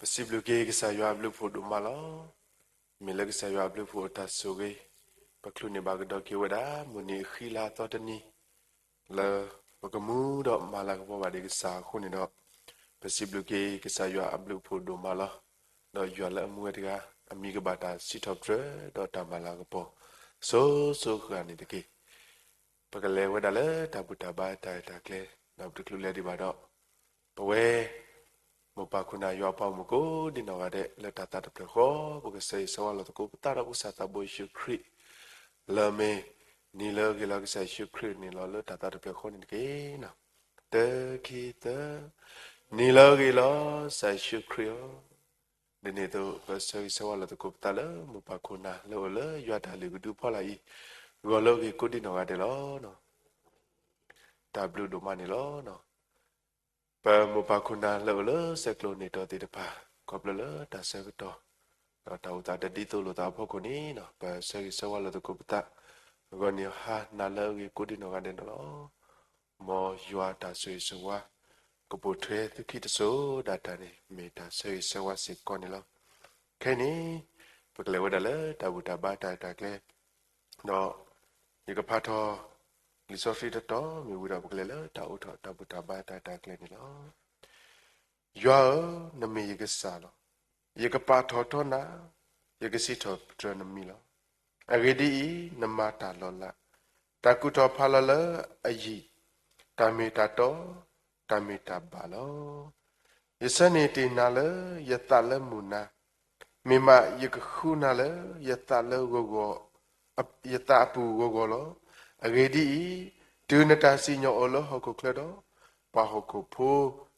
Sibluke kisaywa blu fodo malo mile kisaywa blu fodo soge baklu ne bagdo ki wada muni khila to tani la bakamu do mala ko ba de kisa khuni do Sibluke kisaywa blu fodo malo do ywa la mu ga ami ga bata sitop tre do tamala ko so khani de ki bakale wada la tabuta ba ta kle na buklu le di ba do pawe mo pa kuna yo pa mo ko di na wa de le ta ta de ko bo ke sei so la ko ta ra bu sa ta bo shu kri le me ni le ke la ke sa shu kri ni lo le ta ta de ko ni ke na te ki te ni le ke la sa shu kri de ne to ke sei so la ko ta le mo pa kuna le yo ta le du pho la yi go le ke ko di na wa de lo no ta blu do ma ni lo no pa mo pa kuna le se klo ni to ti de pa ko le ta se to ta ta de di to lo ta pho ko ni no pa se wa lo to ko ta go ni ha na le ki ko di no ga de no mo ywa ta se wa ko po thwe tu ki to so da ta ni me ta se wa se ko ni lo ke ni pa le wa da le ta bu ta ba ta kle no ni ka pha tho li so fi to mi wu da bu le ta u tho ta bu ta ba ta kle ni lo ywa na me ye ka sa lo ye ka pa tho na ye ka si tho tro na mi lo a ge di na ma ta lo la ta ku tho pha la la a yi ta me ta ba lo ye sa ni ti na le ye ta le mu na me ma ye ka khu na le ye ta le go ye ta pu go lo a ge di tu na ta si nyo o lo ho ko kle do pa ho ko pho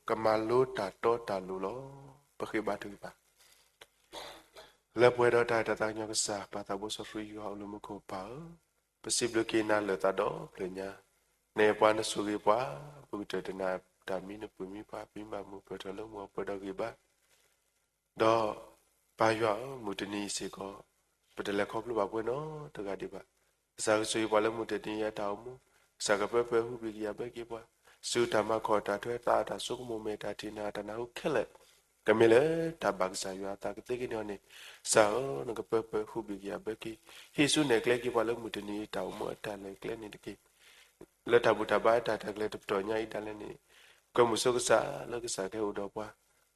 ka ma lo ta to ta lo lo pa khi ba tu ba le puedo ta ño que sa pa ta bo so fri yo lo mo ko pa possible que na le ta do le nya ne pa na su ge pa bu te na ta mi ne pu mi pa pi ma mo pe to lo mo pe do ge ba do pa yo mo te ni se ko pe te le ko plu ba bu no to ga di ba sa su yo pa le mo te ni ya ta mo sa ga pe hu bi ya be ge pa su ta ma ko ta thwe ta su mo me ta ti na ta na hu khele Kamile tabak saywa tak tegi ni one sao na ka pepe hubi ya beki hisu ne kle ki pala mutini tau mo ta le kle ni ki le tabu taba ta ta kle to nya ita le ni ko muso ka sa le ka sa ke udo pa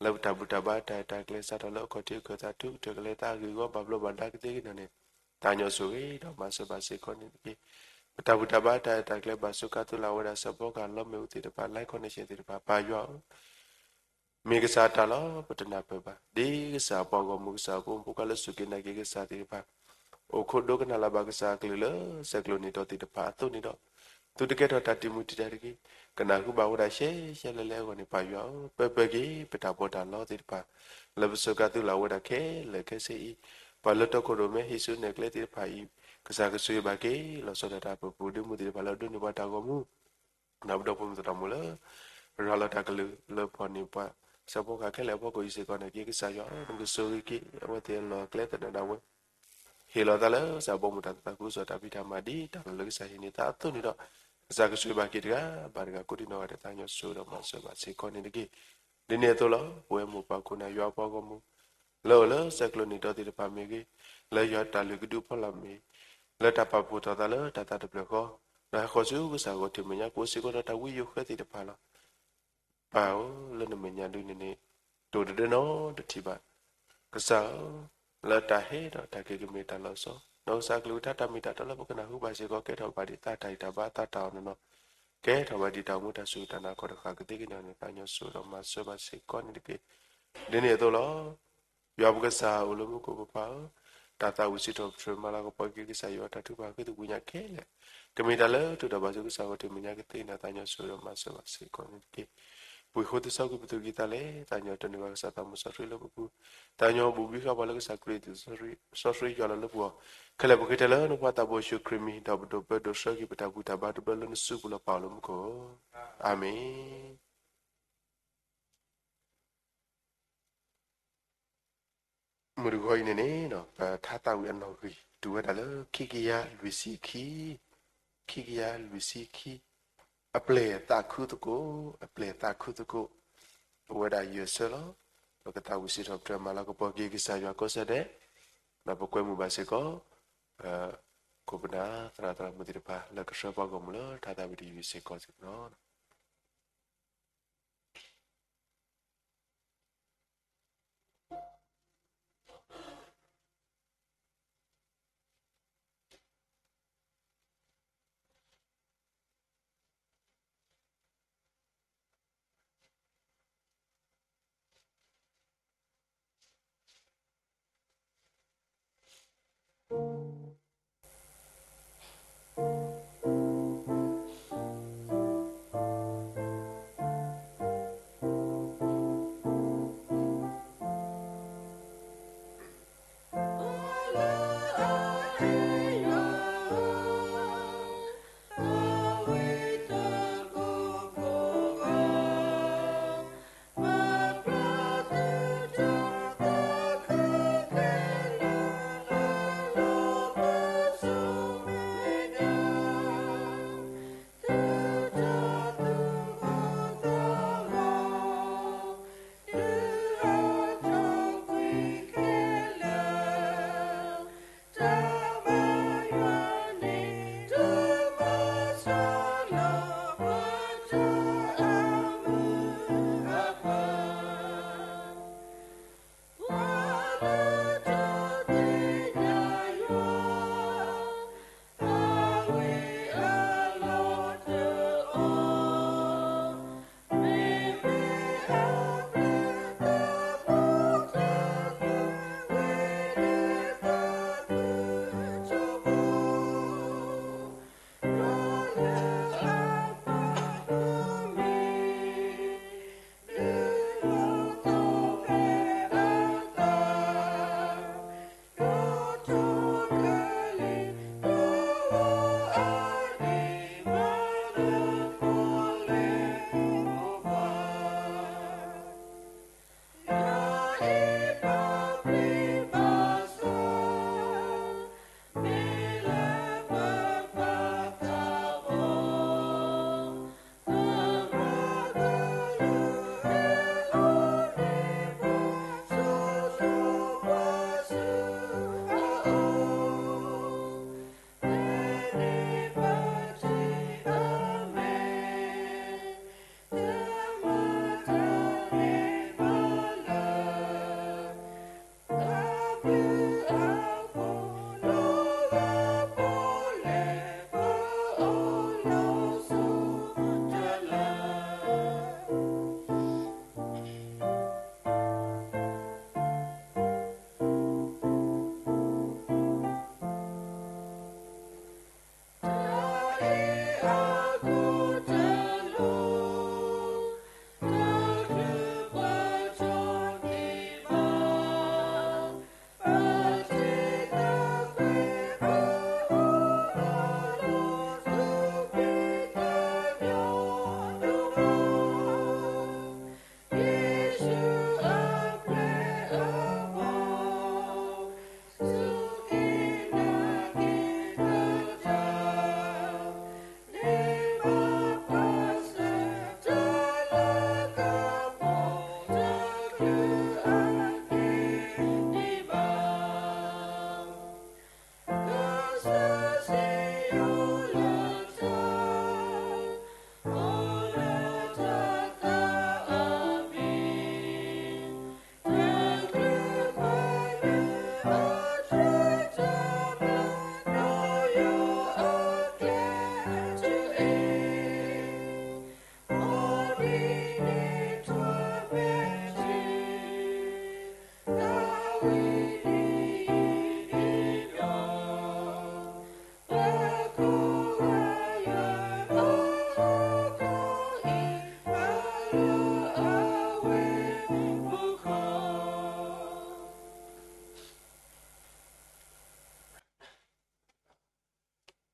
le tabu taba ta kle sa to le ko ti ko ta tu to kle ta gi go bablo banda ki tegi ni ta nyo su ri do ma se ba se ko ni ki tabu taba ta kle ba su ka tu la wada sa po ka lo me uti de pa lai connection ti de pa yo mi ke sa ta lo patna pe ba di ke sa pa go mu sa ko pu ka le su ke na ke sa ti pa o kho do ke na la ba ke sa ke le sa klo ni to ti de pa to ni do tu de ke to ta ti mu ti da ki ke na ku ba wo da she le go ni pa yo pe ki pe ta po ta lo ti de pa le su ka tu la wo da ke le ke se i pa le to ko do me hi su ne ke ti pa i ke sa ke su ba ke lo so da ta pu de mu ti de pa lo do ni ba ta go mu na bu do pu mu ta mu le ra la ta ke le po ni pa sa po ka ke le po ko ise ko na ki sa yo ngu so ki wa te lo kle ta na we he lo ta le sa bo mu ta ku so ta pi ta ma di ta le sa hi ni ta tu ni do sa ka su ba ki ga ba ga ku di no ta nyo so do ma so ba se ko ni ki di ne to lo we mu pa ku na yo po ko mu lo sa klo ni do ti pa me ki le yo ta le ku du po la me le ta pa pu ta le ta de ko na ko su ku sa ko ti me nya ku si ko ta wi yo ke ti de pa lo Pao le na menya du ni to de no de tiba kasa la ta he da ta ke me ta lo so no sa klu ta mi ta lo ko na hu ba se ko ke tho ba di ta tai ta ba ta ta no ke tho ba di ta mu ta su ta na ko da ka ke ke na ne ta nyo su do ma so ba se ko ni de ke de ne to lo yo bu ka sa u lo mu ko pa ta u si to tro ma la ko pa ke sa yo ta tu ba ke tu nya ke le ke me ta le tu da ba su ka sa ko te me nya ke te na ta nyo su do ma so ba se ko ni ke Pui khote sa ko betul kita le tanyo tani wa sa ta musa ri lo bu tanyo bu bi ka bala sa kre ti sorry ya la bu kala bu kita la no pa ta bo shu krimi da bu do be do sa ki ta bu ta ba do be lo su bu la pa lo mu ko amen mu ru ko ni ne no pa tha ta wi an no ki tu wa da la ki ya lu si ki a ple ta khu to ko a ple ta khu to ko wa da yu se lo lo ka ta wi si thop tra ma la ko po ki ki sa ywa ko sa de na po kwe mu ba se ko ko bna tra tra mu ti pa la ka sha pa ko mu lo tha ta wi di wi se ko si no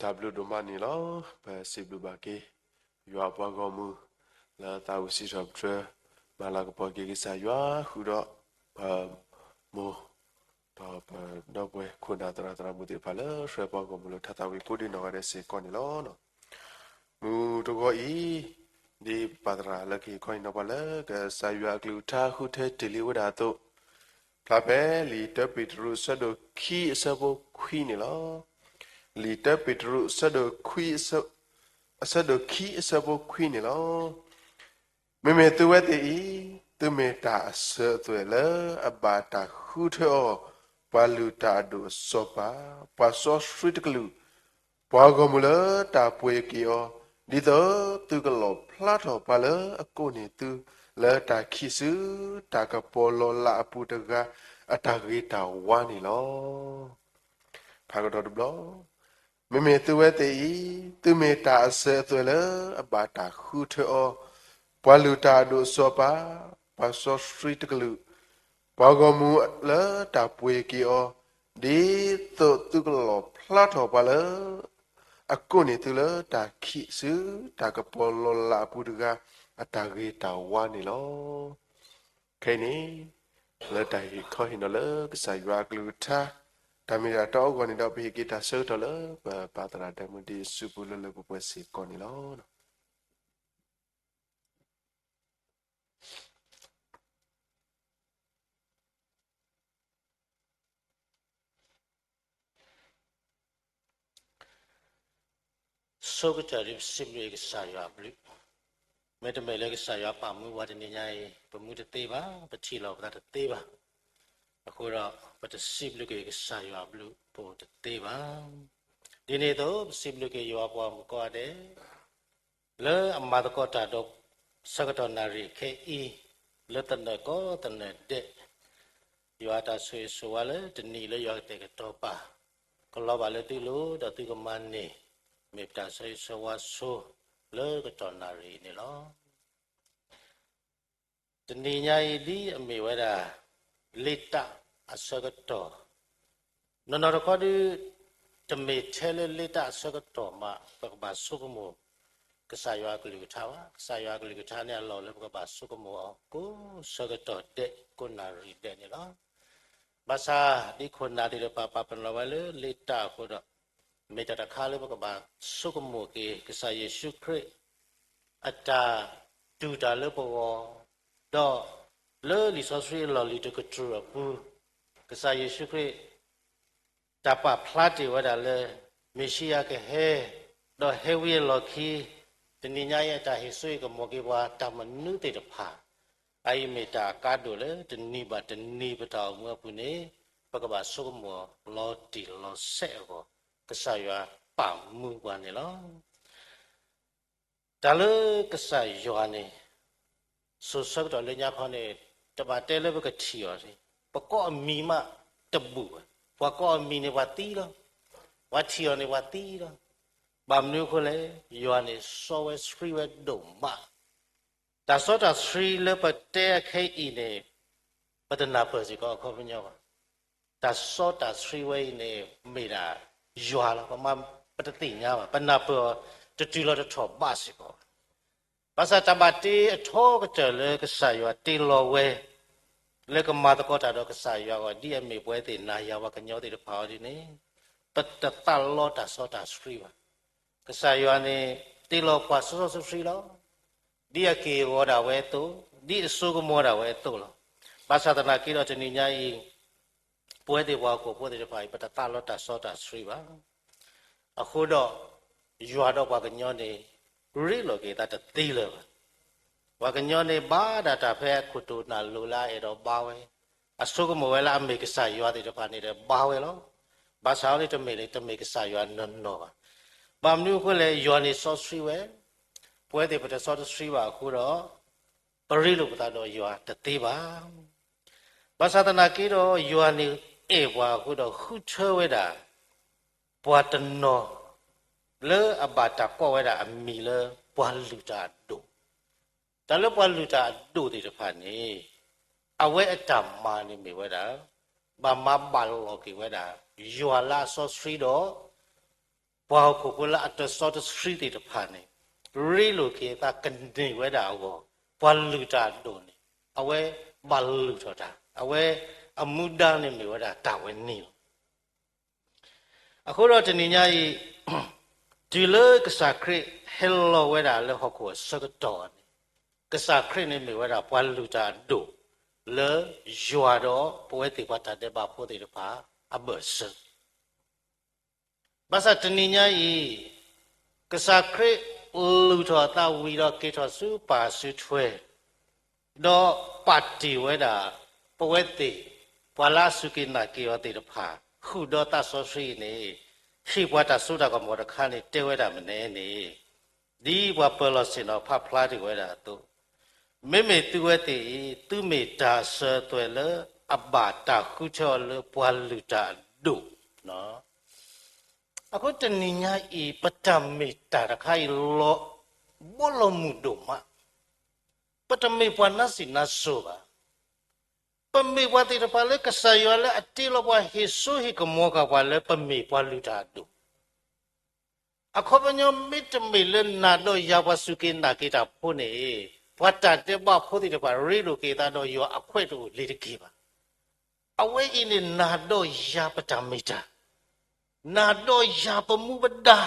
tableau de mani lo ba siblu ba ke ywa pa go mu la ta u si job tre ma la ko pa ke ki sa ywa hu do ba mo ba ba do bwe ko na tra mu de pa la shwe pa go mu lo ta ta wi pu di no ga de se ko ni lo no mu to go i ဒီပါဒရာလက်ကြီးခွိုင်းတော့ပါလေကစာရွာကလူထားခုထဲဒလီဝဒါတော့ဖလာပဲလီတပီတရုဆဒိုခီအစဘခွီနေလောလီတပီတရုဆဒိုခွီအစဒိုခီအစဘခွီနေလောမေသူဝဲတီသူမေတာဆွဲလေအဘာတာခုထောပါလူတာဒိုစောပါပါစောစထရစ်ကလူပွားကမူလတာပွေကီယောဒီတော့သူကလောဖလာတော့ပါလေအကိုနေသူလဲတာခိစုတာကပေါ်လောလာအပူတကအတာဂေတာဝါနေလောဖာကတော့ဘလောမေသူဝဲတီသူမေတာအဆွဲလေအဘာတာခုထောပွာလူတာဒိုစောပါပါစောစထရစ်ကလူပွားကမူလတာပွေကီယောဒီတော့သူကလောဖလာတော့ပါလေအကုနေတူလတာခိစုတာကပေါ်လောလာပူတကအတာဂေတာဝါနေလောခဲနေလတိုင်ခေါ်ဟင်နော်လကဆိုင်ရွာကလူတာတမီရာတော့ကောနေတော့ဘေဂီတာဆောတော့လပါတရာတမဒီစုပူလလပပွဲစီကောနေလောဆိုကတရီစစ်လေကစာရဘလူမေတ္တမေလေကစာရပါမှုဝတ်နေညာပမှုတသေးပါပတိလောကတသေးပါအခုတော့ပတစစ်လေကစာရဘလူပိုတသေးပါဒီနေ့တော့စစ်လေကရောပွားမကွာတယ်လဲအမတ်ကောတာတော့စကတော်နာရီခေဤလက်တနကောတနတဲ့ယောတာဆွေဆိုဝါလေတနီလေယောတဲ့ကတော့ပါကလောပါလေတီလို့တော့သူကမနေမေတ္တာဆွေးဆွာဆိုလေကတော်နာရီနေလောတဏိညာဤဒီအမေဝဒလိတအစကတော်နော်နော်ခေါ်ဒီတမေထဲလေလိတအစကတော်မှာပကဘာစုကမောကစားရွာကလေးထားပါစားရွာကလေးထားနေလောလေပကဘာစုကမောကိုစကတော်တဲ့ကိုနာရီတဲ့နေလောဘာသာဒီခွန်နာဒီပပပနဝလေလိတခေါ်တော့မေတ္တာခါလေးဘကဘာစုကမောကေကစားယေရှုခရစ်အတာတူတာလေဘောတော့လေလီဆိုစရီလော်လီတကထရပူကစားယေရှုခရစ်တပဖလာတီဝဒါလေမေရှိယကဟဲတော့ဟဲဝီလော်ခီတနိညာယတာဟေဆွေကမောကေဘွာတမနုတေတဖာအိုင်မေတ္တာကားတို့လေတနိဘတနိပတောင်မပုနေဘကဘာစုကမောလော်တီလော်ဆဲကိုကစားရွာပါမှုပါနေလောဒါလကစားရွာနေဆိုစက်တော်လညာခေါနေတပါတဲလဘကချီရောစီပကောအမီမတပူဘွာကောအမီနေဝတီလောဝချီရောနေဝတီလောဘာမနုခလေရွာနေဆောဝဲစဖရီဝဲဒုံမဒါစောတာစဖရီလပတဲခဲအီနေပဒနာပစီကောခေါပညောဒါစောတာစဖရီဝဲနေမေတာရွာလာပမပတတိညာပါပနာပတတူလာတော့ဘာစီကောဘာသာတမတီအထောကတလေကဆာရွာတီလောဝဲလေကမာတကောတာတော့ကဆာရွာကဒီအမေပွဲတေနာယာဝကညောတေတဖာဒီနေပတတလောတာစောတာစဖရီပါကဆာရွာနေတီလောပွားစောစဖရီလောဒီအကေဝဒါဝဲတုဒီအစုကမောဒါဝဲတုလောဘာသာတနာကိတော့တနိညာဤပွဲတေဘွားကိုပွဲတေတဖာပတတလောတာစောတာစဖရီပါအခုတော့ရွာတော့ဘာကညောနေရီလောကေတာတေးလောဘာကညောနေဘာဒတာဖဲခုတူနာလူလာရတော့ဘာဝဲအစုကမဝဲလာအမေကဆာရွာတဲ့တဖာနေတယ်ဘာဝဲလောဘာသာလေးတမေကဆာရွာနော်နော်ပါဘာမလို့ခွလဲရွာနေဆော့စထရီဝဲပွဲတေပတဆော့စထရီပါခုတော့ပရိလိုပတာတော့ရွာတသေးပါဘာသာတနာကေတော့ရွာနေအေဘွာခုတော့ခုချဲဝဲတာဘွာတနော်လေအဘာတာကောဝဲတာအမီလေဘွာလူတာဒိုဒါလေဘွာလူတာဒိုတေတဖာနေအဝဲအတမာနေမိဝဲတာဘာမဘာလောကေဝဲတာရွာလာဆော့စထရီတော့ဘွာခုကလာအတဆော့စထရီတေတဖာနေရီလိုကေတာကနေဝဲတာကိုဘွာလူတာဒိုနေအဝဲဘာလူတာအဝဲအမှုဒာနေမိဝဲတာတာဝဲနေအခုတော့တနင်္ညာရီဒီလေကစားခရဟ hello ဝဲတာလဲဟောကိုစကတော်ကစားခရနေမီဝဲတာပွားလူတာဒိုလေယွာတော့ပွဲတိပတ်တဲ့ဘာဖို့တဲ့ပါအဘစဘာသာတနိညာဤကစားခရလူတော်တာဝီတော့ကေတော်စုပါစုထွဲတော့ပတ်တီဝဲတာပွဲတိပွာလာစုကိနာကေဝတဲ့ပါခုတော့တဆောဆွေနေရှိပွားတာဆိုတာကမော်တခါနေတဲဝဲတာမနေနေဒီဘွာပလောစင်တော့ဖဖလာဒီဝဲတာတော့မေမေတူဝဲတိသူမေတာဆဲတွဲလအဘတာခုချောလပွာလူတာဒုနော်အခုတနိညာဤပတမေတာတခိုင်လောဘောလမှုဒုမပတမေပွာနစီနဆိုပါပမေပွာတိတပါလေကဆာယောလေအတိလောပွာဟေဆုဟိကမောကပွာလေပမေပွာလူတာဒုအခုပညောမိတမေလနာတော့ရပါစုကိနာကိတာဖို့နေဘတ်တာတဲ့ဘဖို့တိတပါရေလိုကေတာတော့ယောအခွဲ့တို့လေတကေပါအဝဲအင်းနေနာတော့ရပတမေတာနာတော့ရပမှုပဒါ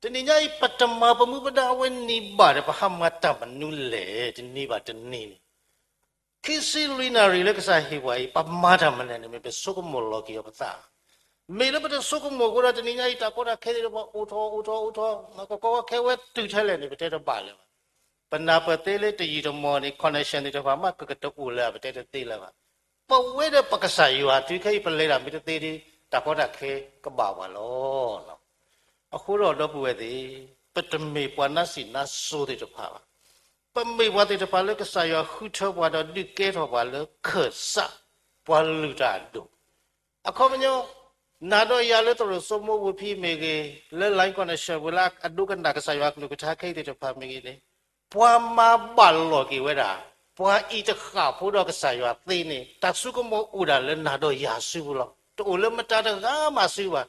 တနိညာပတမပမှုပဒါဝဲနိဘာရပဟမတမနုလေတနိဘာတနိခိစီလီနာရီလကစားဟိဝိုင်ပမာဒမနဲ့မေပစုကမောလောကီယပတာမေလပတစုကမောကိုရတနိညာတာကိုရခဲရပအိုထောငါကောခဲဝဲတူထဲလေနေပတဲ့တော့ပါလေပနာပတေလေတရီတမောနေ connection တွေတော့မှကကတူလာပတဲ့တေးလာပါပဝဲတဲ့ပကစားယူဟာသူခိပလဲတာမိတသေးသေးတာကောတာခဲကပါပါလောနော်အခုတော့ပဝဲသေးပတမေပွာနစီနာဆိုတဲ့တော့ပါပမေဝတဲ့တော့ပါလေကစားယူခုထောပွာတော့ဒီကဲတော့ပါလေခဆပွာလူတာတို့အခုမညောနာတော့ရလဲတော့စမောဝဖိမေကေလဲ line connection ဝလာအဒုကနာကစားယူကလူကထားခဲတဲ့တော့ပါမေကေလေပွာမာဘလောကေဝဲတာပွာဤတခါဖို့တော့ကစားယူသေးနေတဆုကမောဥဒါလဲနာတော့ရာစုဘူးလောတိုလမတာတကားမစုပါ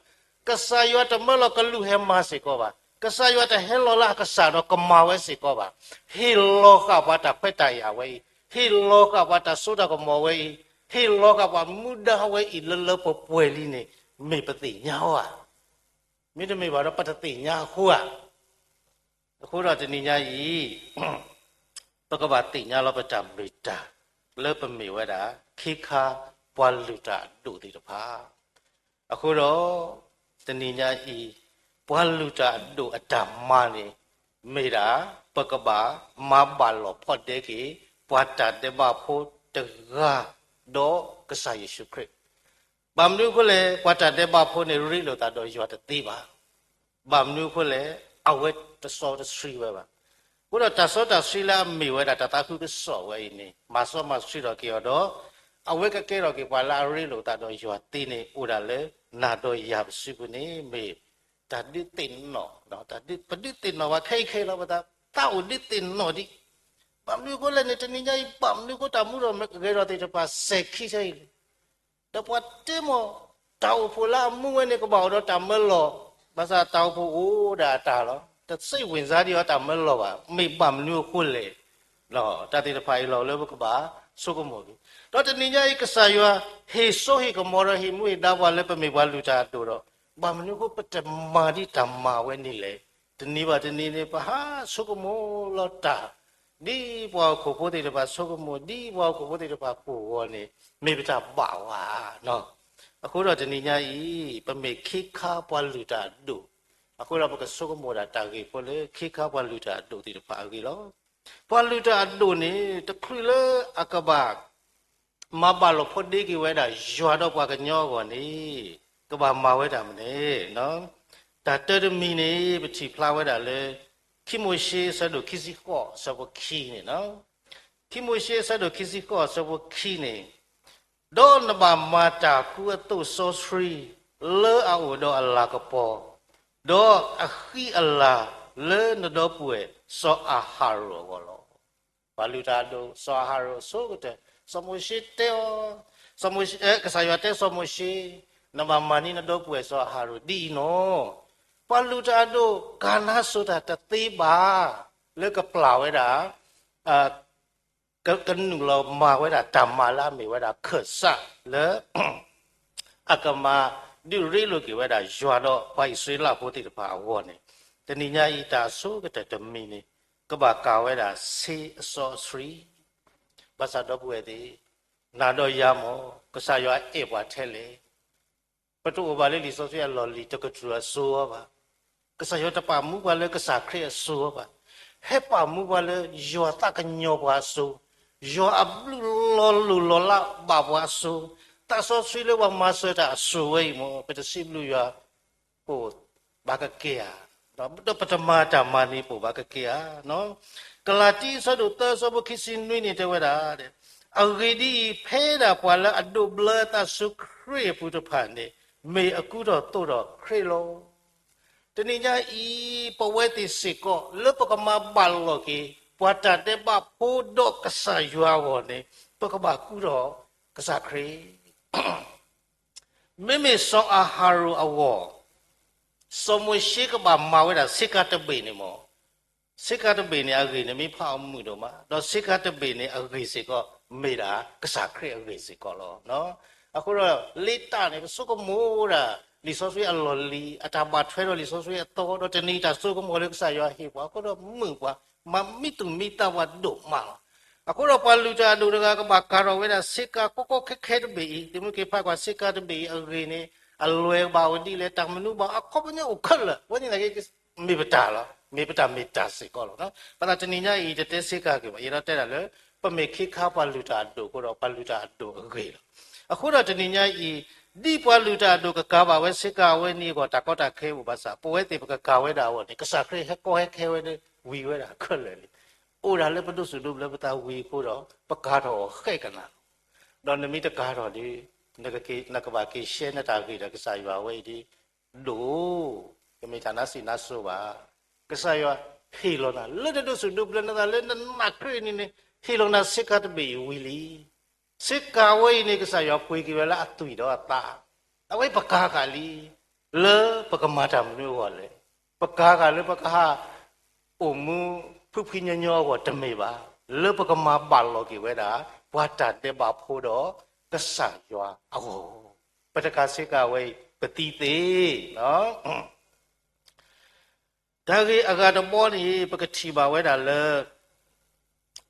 ကစားယူတမလောကလူဟဲမစေကောပါကစားယူတဟဲလောလာကစားတော့ကမာဝဲစေကောပါဟီလောကဘာတာဖက်တရဝဲဟီလောကဘာတာဆိုတာကမောဝဲဟီလောကဘာမူဒါဝဲဤလလပပွဲလီနေမေပတိညာဝါမိတမေဘာတော့ပတတိညာဟိုอ่ะအခုတော့တဏိညာကြီးပကပတိညာလောပတမေတ္တာလေပမေဝဲတာခိခာပွာလူတာတို့တိတဖာအခုတော့တဏိညာကြီးပွာလူတာတို့အတ္တမနေမေတာပကပမဘလောဖော့တဲ့ကေပွာတာတဲ့ဘဖို့တကားတော့ကဆာယေရှုခရစ်ဗမ်နုခုလေပွာတာတဲ့ဘဖို့နေရိလိုတာတော့ရွာတသေးပါဗမ်နုခုလေအဝဲတစောတစရီဝဲပါဘုရားတဆောတစရီလာမေဝဲတာတခုကစောဝဲနေမဆောမစရီတော့ကေတော့အဝဲကကဲတော့ကေပါလာရီလိုတာတော့ရွာတင်းနေဥဒါလေနာတော့ရပါစီဘူးနေမေတတိတင်နော်တတိပတိတင်နော်ဝခဲခဲလောပါတာတောက်ဒီတင်နော်ဒီပမ်လူကိုလည်းနေတနည်းကြီးပမ်လူကိုတမှုတော့မကေတော့တဲ့ပါဆက်ခိဆိုင်တပတ်တေမတောက်ဖလာမှုဝဲနေကပေါ့တော့တမလောဘာသာတောက်ဖို့အိုးဒါတာလောတစိတ်ဝင်စားဒီတော့တမလောပါမေပမ်လူကိုလေနော်တတိတဖိုင်လောလေဘကပါဆုကမောတော့တနည်းကြီးကဆာယဟေဆိုဟေကမောရဟေမွေဒါဘလည်းပမေဘလူတာတို့တော့ဗမနုကိုပတမာဒီတမဝဲနေလေတနည်းပါတနည်းနေပါဟာဆုကမောလောတာဒီဘောကိုဖို့တဲ့ပါဆုကမောဒီဘောကိုဖို့တဲ့ပါကိုဝေါ်နေမေပတာပါဝါနော်အခုတော့တနည်းကြီးပမေခိခါပွာလူတာတို့အခုတော့ပကဆုကမောတာတာကြီးပေါ်လေခိခါပွာလူတာတို့ဒီပါကြီးလောပွာလူတာတို့နေတခရီလေအကဘာမဘာလို့ဖို့ဒီကဝဲတာရွာတော့ပွာကညောကောနေကဘာမဝဲတာမနေနော်ဒါတရမီနေပတိဖလာဝဲတာလေခိမိုရှိဆဒိုခိစီကောဆဘခိနေနော်ခိမိုရှိဆဒိုခိစီကောဆဘခိနေဒေါ်နဘာမာတာကူအတုဆောစရီလေအောဒေါ်အလာကပေါ်ဒေါ်အခီအလာလေနဒေါ်ပွေဆောအာဟာရောကောလောဘာလူတာဒိုဆောအာဟာရောဆိုတဲ့စမရှိတေစမရှိကဆာယတဲ့စမရှိနဘာမာနီနဒေါ်ပွေဆောအာဟာရောဒီနောပလူတာတို့ကာနာဆိုတာတသေးပါလေကပလာဝဲတာကနုလောမာဝဲတာတမ္မာလာမေဝဲတာခဆလေအကမဒီရီလိုကေဝဲတာရွာတော့ဖိုင်ဆွေးလာဖို့တိတပါအဝေါ်နေတ ni nya I ta so ke te mi ni ka ba ka we da say sorcery ba sa do bu de na do ya mo ka sa yo e bwa the le pa tu ba le li so so ya lo li to ka tru so ba ka sa yo ta pa mu ba le ka sa khre so ba he pa mu ba le yo ta ka nyo ba so yo ab lu lo la ba bwa so ta so sui le wa ma so ta so we mo pa te si lu yo ko ba ka ke ya do pa ta ma ta ma ni po ba ka ke ya no ka la ti so do ta so bo ki sin nui ni te we da de already pay da pwa la adu bla ta su kre pu to phan ni me aku do to do kre lo tani nya I pawe ti siko le pa ka ma bal lo ki pwa ta te ba po do ka sa ywa wo ni pa ka ba ku do ka sa kre me so a haru awo so mo shi ka ba ma we da sika te be ni mo sika te be ni a ge ni mi pha mu do ma do sika te be ni a ge se ko me da ka sa kre a ge se ko lo no အခုတော့လိတာနေစုကမိုးတာလီဆိုဆွေအလော်လီအတာမထွဲတော့လီဆိုဆွေတော့တော့တနေတာစုကမိုးလေးကစားရဟေပွားအခုတော့မွကွာမမီတူမီတာဝတ်ဒိုမာအခုတော့ပလူတာဒူတကကဘာကာရောဝဲတာစစ်ကကိုကိုခက်ခဲတဲ့ဘီဒီမကေဖာကွာစစ်ကတဲ့ဘီအရေနေအလွယ်ပါဝတိလေတမနုပါအခုပညာအခက်လာဝင်းနေလေမေပတာလားမေပတာမေတာစေကောလို့နော်ပတာတနိညာဤတဲ့စစ်ကကေပါရတဲ့တယ်လေပမေခိခါပလူတာဒိုကိုတော့ပလူတာဒိုအရေအခုတော့တနင်္ညာဤဒီပွားလူတာတို့ကကားပါဝဲစစ်ကဝဲနီကိုတကောတာခဲဘူးပါစာပွဲတေပကကာဝဲတာဝတ်ဒီကစားခရဲဟကောဟခဲဝဲဝီဝဲတာခက်လေလေအိုဒါလည်းပတုစုတို့လည်းပတာဝီကိုတော့ပကားတော့ခဲကနာတော့နမိတကားတော့ဒီနကကေနကဘာကေရှဲနေတာခေတကစားရွာဝဲဒီဒိုကမေတာနာစီနာဆိုပါကစားရွာဟီလောနာလက်တုစုတို့လည်းနာလည်းနခရနေနေဟီလောနာစစ်ကတ်ဘေဝီလီစစ်ကာဝိနေကစားရပွေကြလာအတူတော့အတာအဝိပကားကလီလေပကမာတာမျိုးဟောလေပကားကလေပကားအုံမူဖုဖိညညောကိုတမေပါလေပကမာပါလောကီဝဲတာဘွာတာတဲ့ပါဖို့တော့ကစားရအောပတကစစ်ကဝိပတိသေးနော်ဒါကြီးအကတဘောနေပကတိပါဝဲတာလေ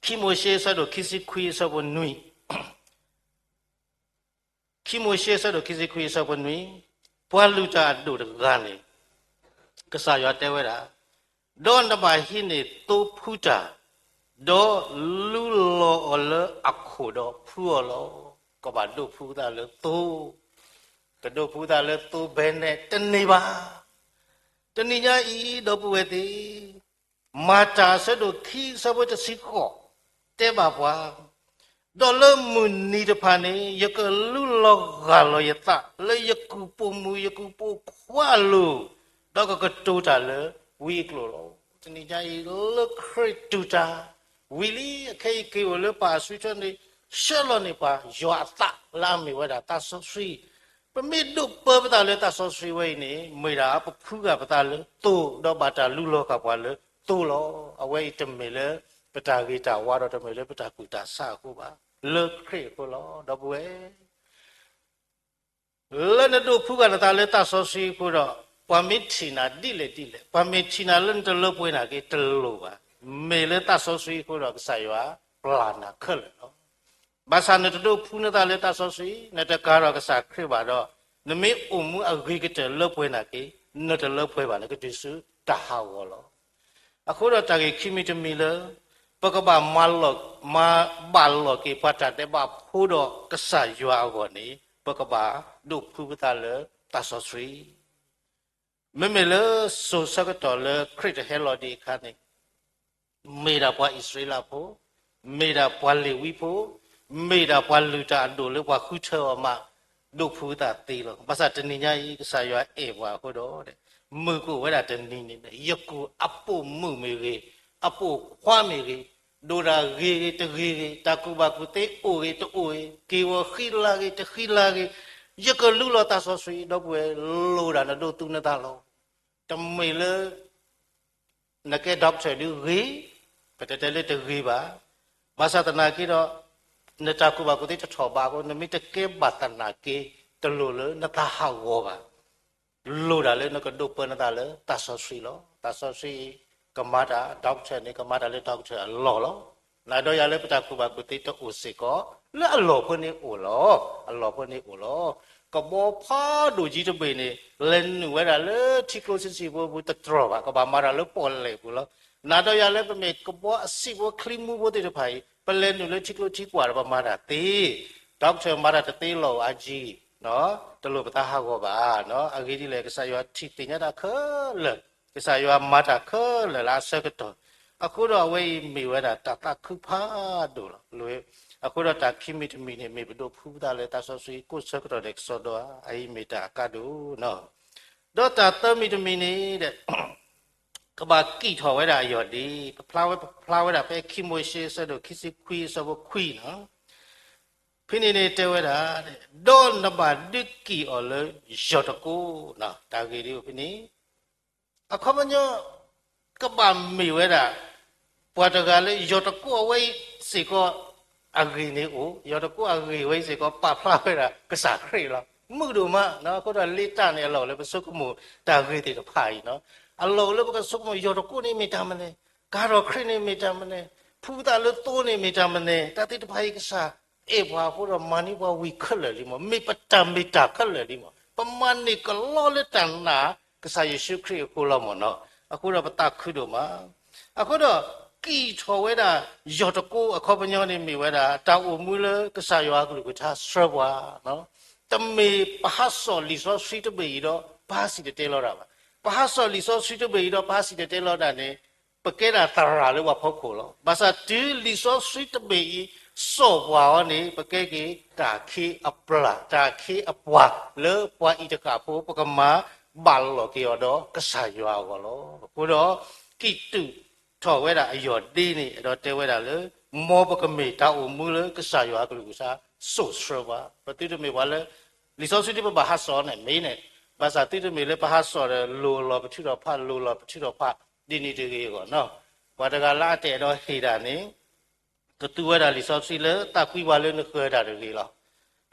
ခိမိုရှေဆဒိုခိစီခွီဆဘနွီခိမိုရှေဆဒိုခိစီခွီဆဘနွီပွာလူတာဒိုတကနေကစားရတဲဝဲတာဒေါ်နဘာဟိနေတူဖူတာဒေါ်လူလောအလအခုတော့ဖူလောကဘာဒိုဖူတာလေတူကဒိုဖူတာလေတူဘဲနဲ့တနေပါတနိညာဤတော့ပွေတိမာတာဆဒိုခိဆဘတစီခောတဲပါပွာဒေါ်လမူနီတဖာနေယကလူလောဂါလောယတလေယကူပမူယကူပခွာလိုတော့ကတူတာလေဝီကလောတနိညာဤလခရတူတာဝီလီခေကေဝလပါဆွေချနေရှလောနေပါယောအတလာမီဝဒတာဆောဆွီပမိဒုပပတာလေတာဆောဆွီဝိနေမေရာပဖူးကပတာလေတူတော့ဘာတာလူလောကပွာလေတူလောအဝဲတမေလေပတာဂီတာဝါတော့တမေလေပတာကူတာစာကိုပါလေခရေကိုလောတော့ဘွယ်လေနတို့ဖူးကတာလေတာဆောဆွီကိုတော့ပမစ်ချီနာတိလေပမစ်ချီနာလန်တလပွေးနာကေတလောပါမေလေတာဆောဆွီကိုတော့ဆာရွာပလာနာခက်လောဘာသာနတို့ဖူးနေတာလေတာဆောဆွီနတကာရောကစားခရပါတော့နမေအုံမူအဂိကတလပွေးနာကေနတလပွေးပါလေကတိစုတဟာဝလောအခုတော့တာကေခိမီတမီလေပကဘာမလောမာဘာလောကေပတာတဲ့ဘာဖူးတော့ကစားရွာကိုနေပကဘာဒုဖူးတာလေတာဆောဆွီမေမေလေဆိုစကတော်လေခရစ်ဟဲလော်ဒီခါနေမေရာပွားဣသရေလဖို့မေရာပွားလေဝီဖို့မေရာပွားလူတာဒိုလေပွားခုချောမဒုဖူးတာတေလောဘာသာတနိညာဤကစားရွာအေပွားဟုတ်တော့တဲ့မေကိုဝဲတာတနိနေယကူအပုမှုမေရေအပုခွာမေရေဒိုရာရေတရေတကူဘကုတေအိုရေတအိုရေကေဝခိလာရေတခိလာရေယကလူလောတာဆောဆွေတော့ပွဲလိုတာတော့သူနေတာလောတမေလေနကေဒေါက်တာလူရေပတတလေတရေပါမသတနာကိတော့နတကူဘကုတေတထောပါကိုနမိတကေဘတနာကေတလိုလေနတဟောပါ လိုတာလေနကဒုပနတာလေတဆောစီလောတဆောစီကမာတာဒေါက်တာနေကမာတာလေဒေါက်တာလောနာတော့ရလေပတာခုပါကုတိတအိုစေကောလဲအလောဖနေအိုလောအလောဖနေအိုလောကဘောဖာဒူကြီးတပေနေလန်ဝဲတာလေတီကလိုစစ်စီဘောဘူးတထရပါကဘာမာတာလေပေါ်လေဘူးလောနာတော့ရလေပမေကဘောအစီဘောခလီမူဘောတေတဖိုင်ပလဲနူလေတီကလိုကြီးကွာပါမာတာတေဒေါက်တာမာတာတေလောအကြီးနော်တလို့ပတာဟာကောပါနော်အကြီးဒီလေကစားရတီတင်ရတာခလေကစားရမာတာခလေလာစကတော့အခုတော့ဝေးမိဝဲတာတခုဖာတို့လွေအခုတော့တခိမိတမီနေမိဘတို့ဖူးတာလေတဆောဆွေကိုစကတော့တဲ့ဆောတော့အိမိတာကဒူနော်တော့တသမီတမီနေတဲ့ကဘာကီထော်ဝဲတာရော်ဒီဖလာဝဲတာပဲခိမိုရှိဆတို့ခိစီခွီဆဘခွီနော်ဖိနေနေတဲဝဲတာတဲ့ဒေါ်နဘာဒစ်ကီအော်လေရော်တကူနော်တာဂီရီကိုဖိနေအခမညကဘာမိဝဲတာပွာတကလေးရော်တကူအဝဲစီကောအဂီနေကိုရော်တကူအဂီဝဲစီကောပဖလာဝဲတာကစားခရီလားမှုတို့မနော်ခုတော့လေးတနေလောလေပစုကမှုတာဂီတီတဖိုင်နော်အလောလေပကစုကမှုရော်တကူနေမိတာမလဲကာရောခရီနေမိတာမလဲဖူးတာလို့တိုးနေမိတာမလဲတတိတဖိုင်ကစားအေဘာခုတော့မာနီဘဝီခက်လေဒီမမေပတံမေတာခက်လေဒီမပမန်နိကလောလေတန်နာကစားယေရှုခရစ်ကိုလောမနော်အခုတော့ပတခုတို့မှာအခုတော့ကီထော်ဝဲတာရော်တကူအခေါပညောနေမိဝဲတာတောက်အမူလကစားရွာကလူကထားဆွဲပွားနော်တမေပဟဆောလီဆောဆွီတဘေတော့ဘာစီတဲလောတာပါပဟဆောလီဆောဆွီတဘေတော့ဘာစီတဲလောတာ ਨੇ ပကဲတာတရာလို့ဝဖောက်ခိုလောဘာသာတီလီဆောဆွီတဘေစောပွားနေပကဲကေတာခေအပလာတာခေအပွားလေပွားဤတကဖို့ပကမာဘာလောကေော်တော့ကစားရွာကောလောကိုတော့ကိတုထော်ဝဲတာအယော်တေးနေတော့တဲဝဲတာလေမောပကမေတာအမူလေကစားရွာကလူကစားဆိုဆွာပတိတမေဝါလေလီဆောစီတပဘာဟာဆောနဲ့မင်းနဲ့ဘာသာတိတမေလေဘာဟာဆောလေလိုလောပတိတော့ဖတ်လိုလောပတိတော့ဖတ်ဒီနေတကြီးကောနော်ဘာတကလာတဲ့တော့ဟေတာနေကတူဝဲတာလီဆောစီလေတကွီဝါလေနခွဲတာတွေလော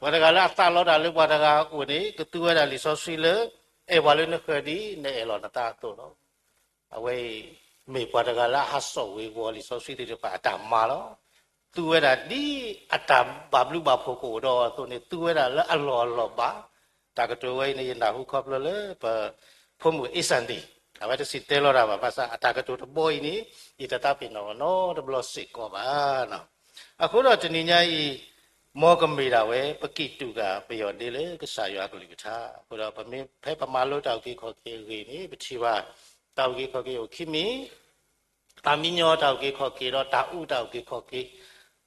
ဘာတကလာတာလောတာလေဘာတကဦးနေကတူဝဲတာလီဆောစီလေအေဝါလေနခွဲဒီနေလောတာတော့လောအဝေးမေဘာတကလာဟာဆောဝေဝါလီဆောစီတဲ့ပါတာမာလောသူဝဲတာဒီအတဘာဘလူဘာဖို့ကိုတော့သူနေသူဝဲတာလဲအလောပါတာကတိုဝဲနေနာဟုခေါပလလေပဖုံမအစန်ဒီအဝဲတစီတဲလောတာပါပါစာအတာကတိုတဘိုးနေဤတတာပင်နော်တဘလစစ်ကောပါနော်အခုတော့တဏိညာဤမောကမေတာဝဲပကိတုကပယောတေလေကဆာရွာကလိကထာခုတော့ဗမေဖဲပမာလို့တောက်ကြီးခေါ်ကေဝေနေပတိပါတောက်ကြီးခေါ်ကေကိုခိမီတာမီညောတောက်ကေခေါ်ကေတော့တာဥတောက်ကေခေါ်ကေ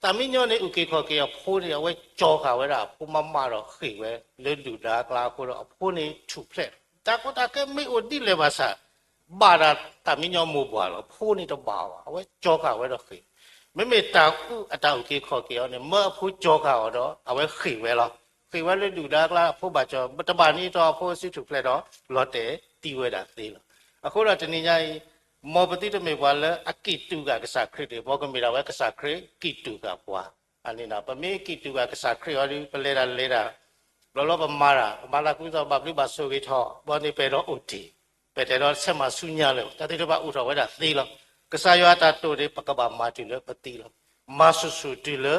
တာမီညောနေဥကေခေါ်ကေဖိုးနေဝဲကြောခါဝဲတာပုံမတော့ခိဝဲလွတ်တူတာကလာခုတော့အဖိုးနေထုဖလက်တာကတာကမေအိုဒီလေပါစာဘာတာတာမီညောမို့ပွားတော့ဖိုးနေတော့ပါဝဲကြောခါဝဲတော့ခိမေမေတာဥအတောက်ကေခေါ်ကေရောနေမအဖိုးကြောခါတော့အဝဲခိဝဲလောခိဝဲလွတ်တူတာကလာဖိုးပါကြောတပါနေတော့ဖိုးစစ်ထုဖလက်တော့လော့တဲ့တီဝဲတာသေးလောအခုတော့တနင်္ဂနွေမောပတိတမေဘွာလအကိတုကကစားခရစ်ဘောကမေရာဝဲကစားခရစ်ကိတုကဘွာအနိနာပမေကိတုကကစားခရစ်ဟောဒီပလေရာလေရာလောလောပမာရာမာလာကုသောဘပလိပါဆိုကေထောဘောနေပေတော့ဥတီပေတေတော့ဆက်မဆုညာလေတတိတပဥထောဝဲတာသေးလောကစားရွာတာတိုတွေပကပမာတီလေပတိလောမာဆုဆုတီလေ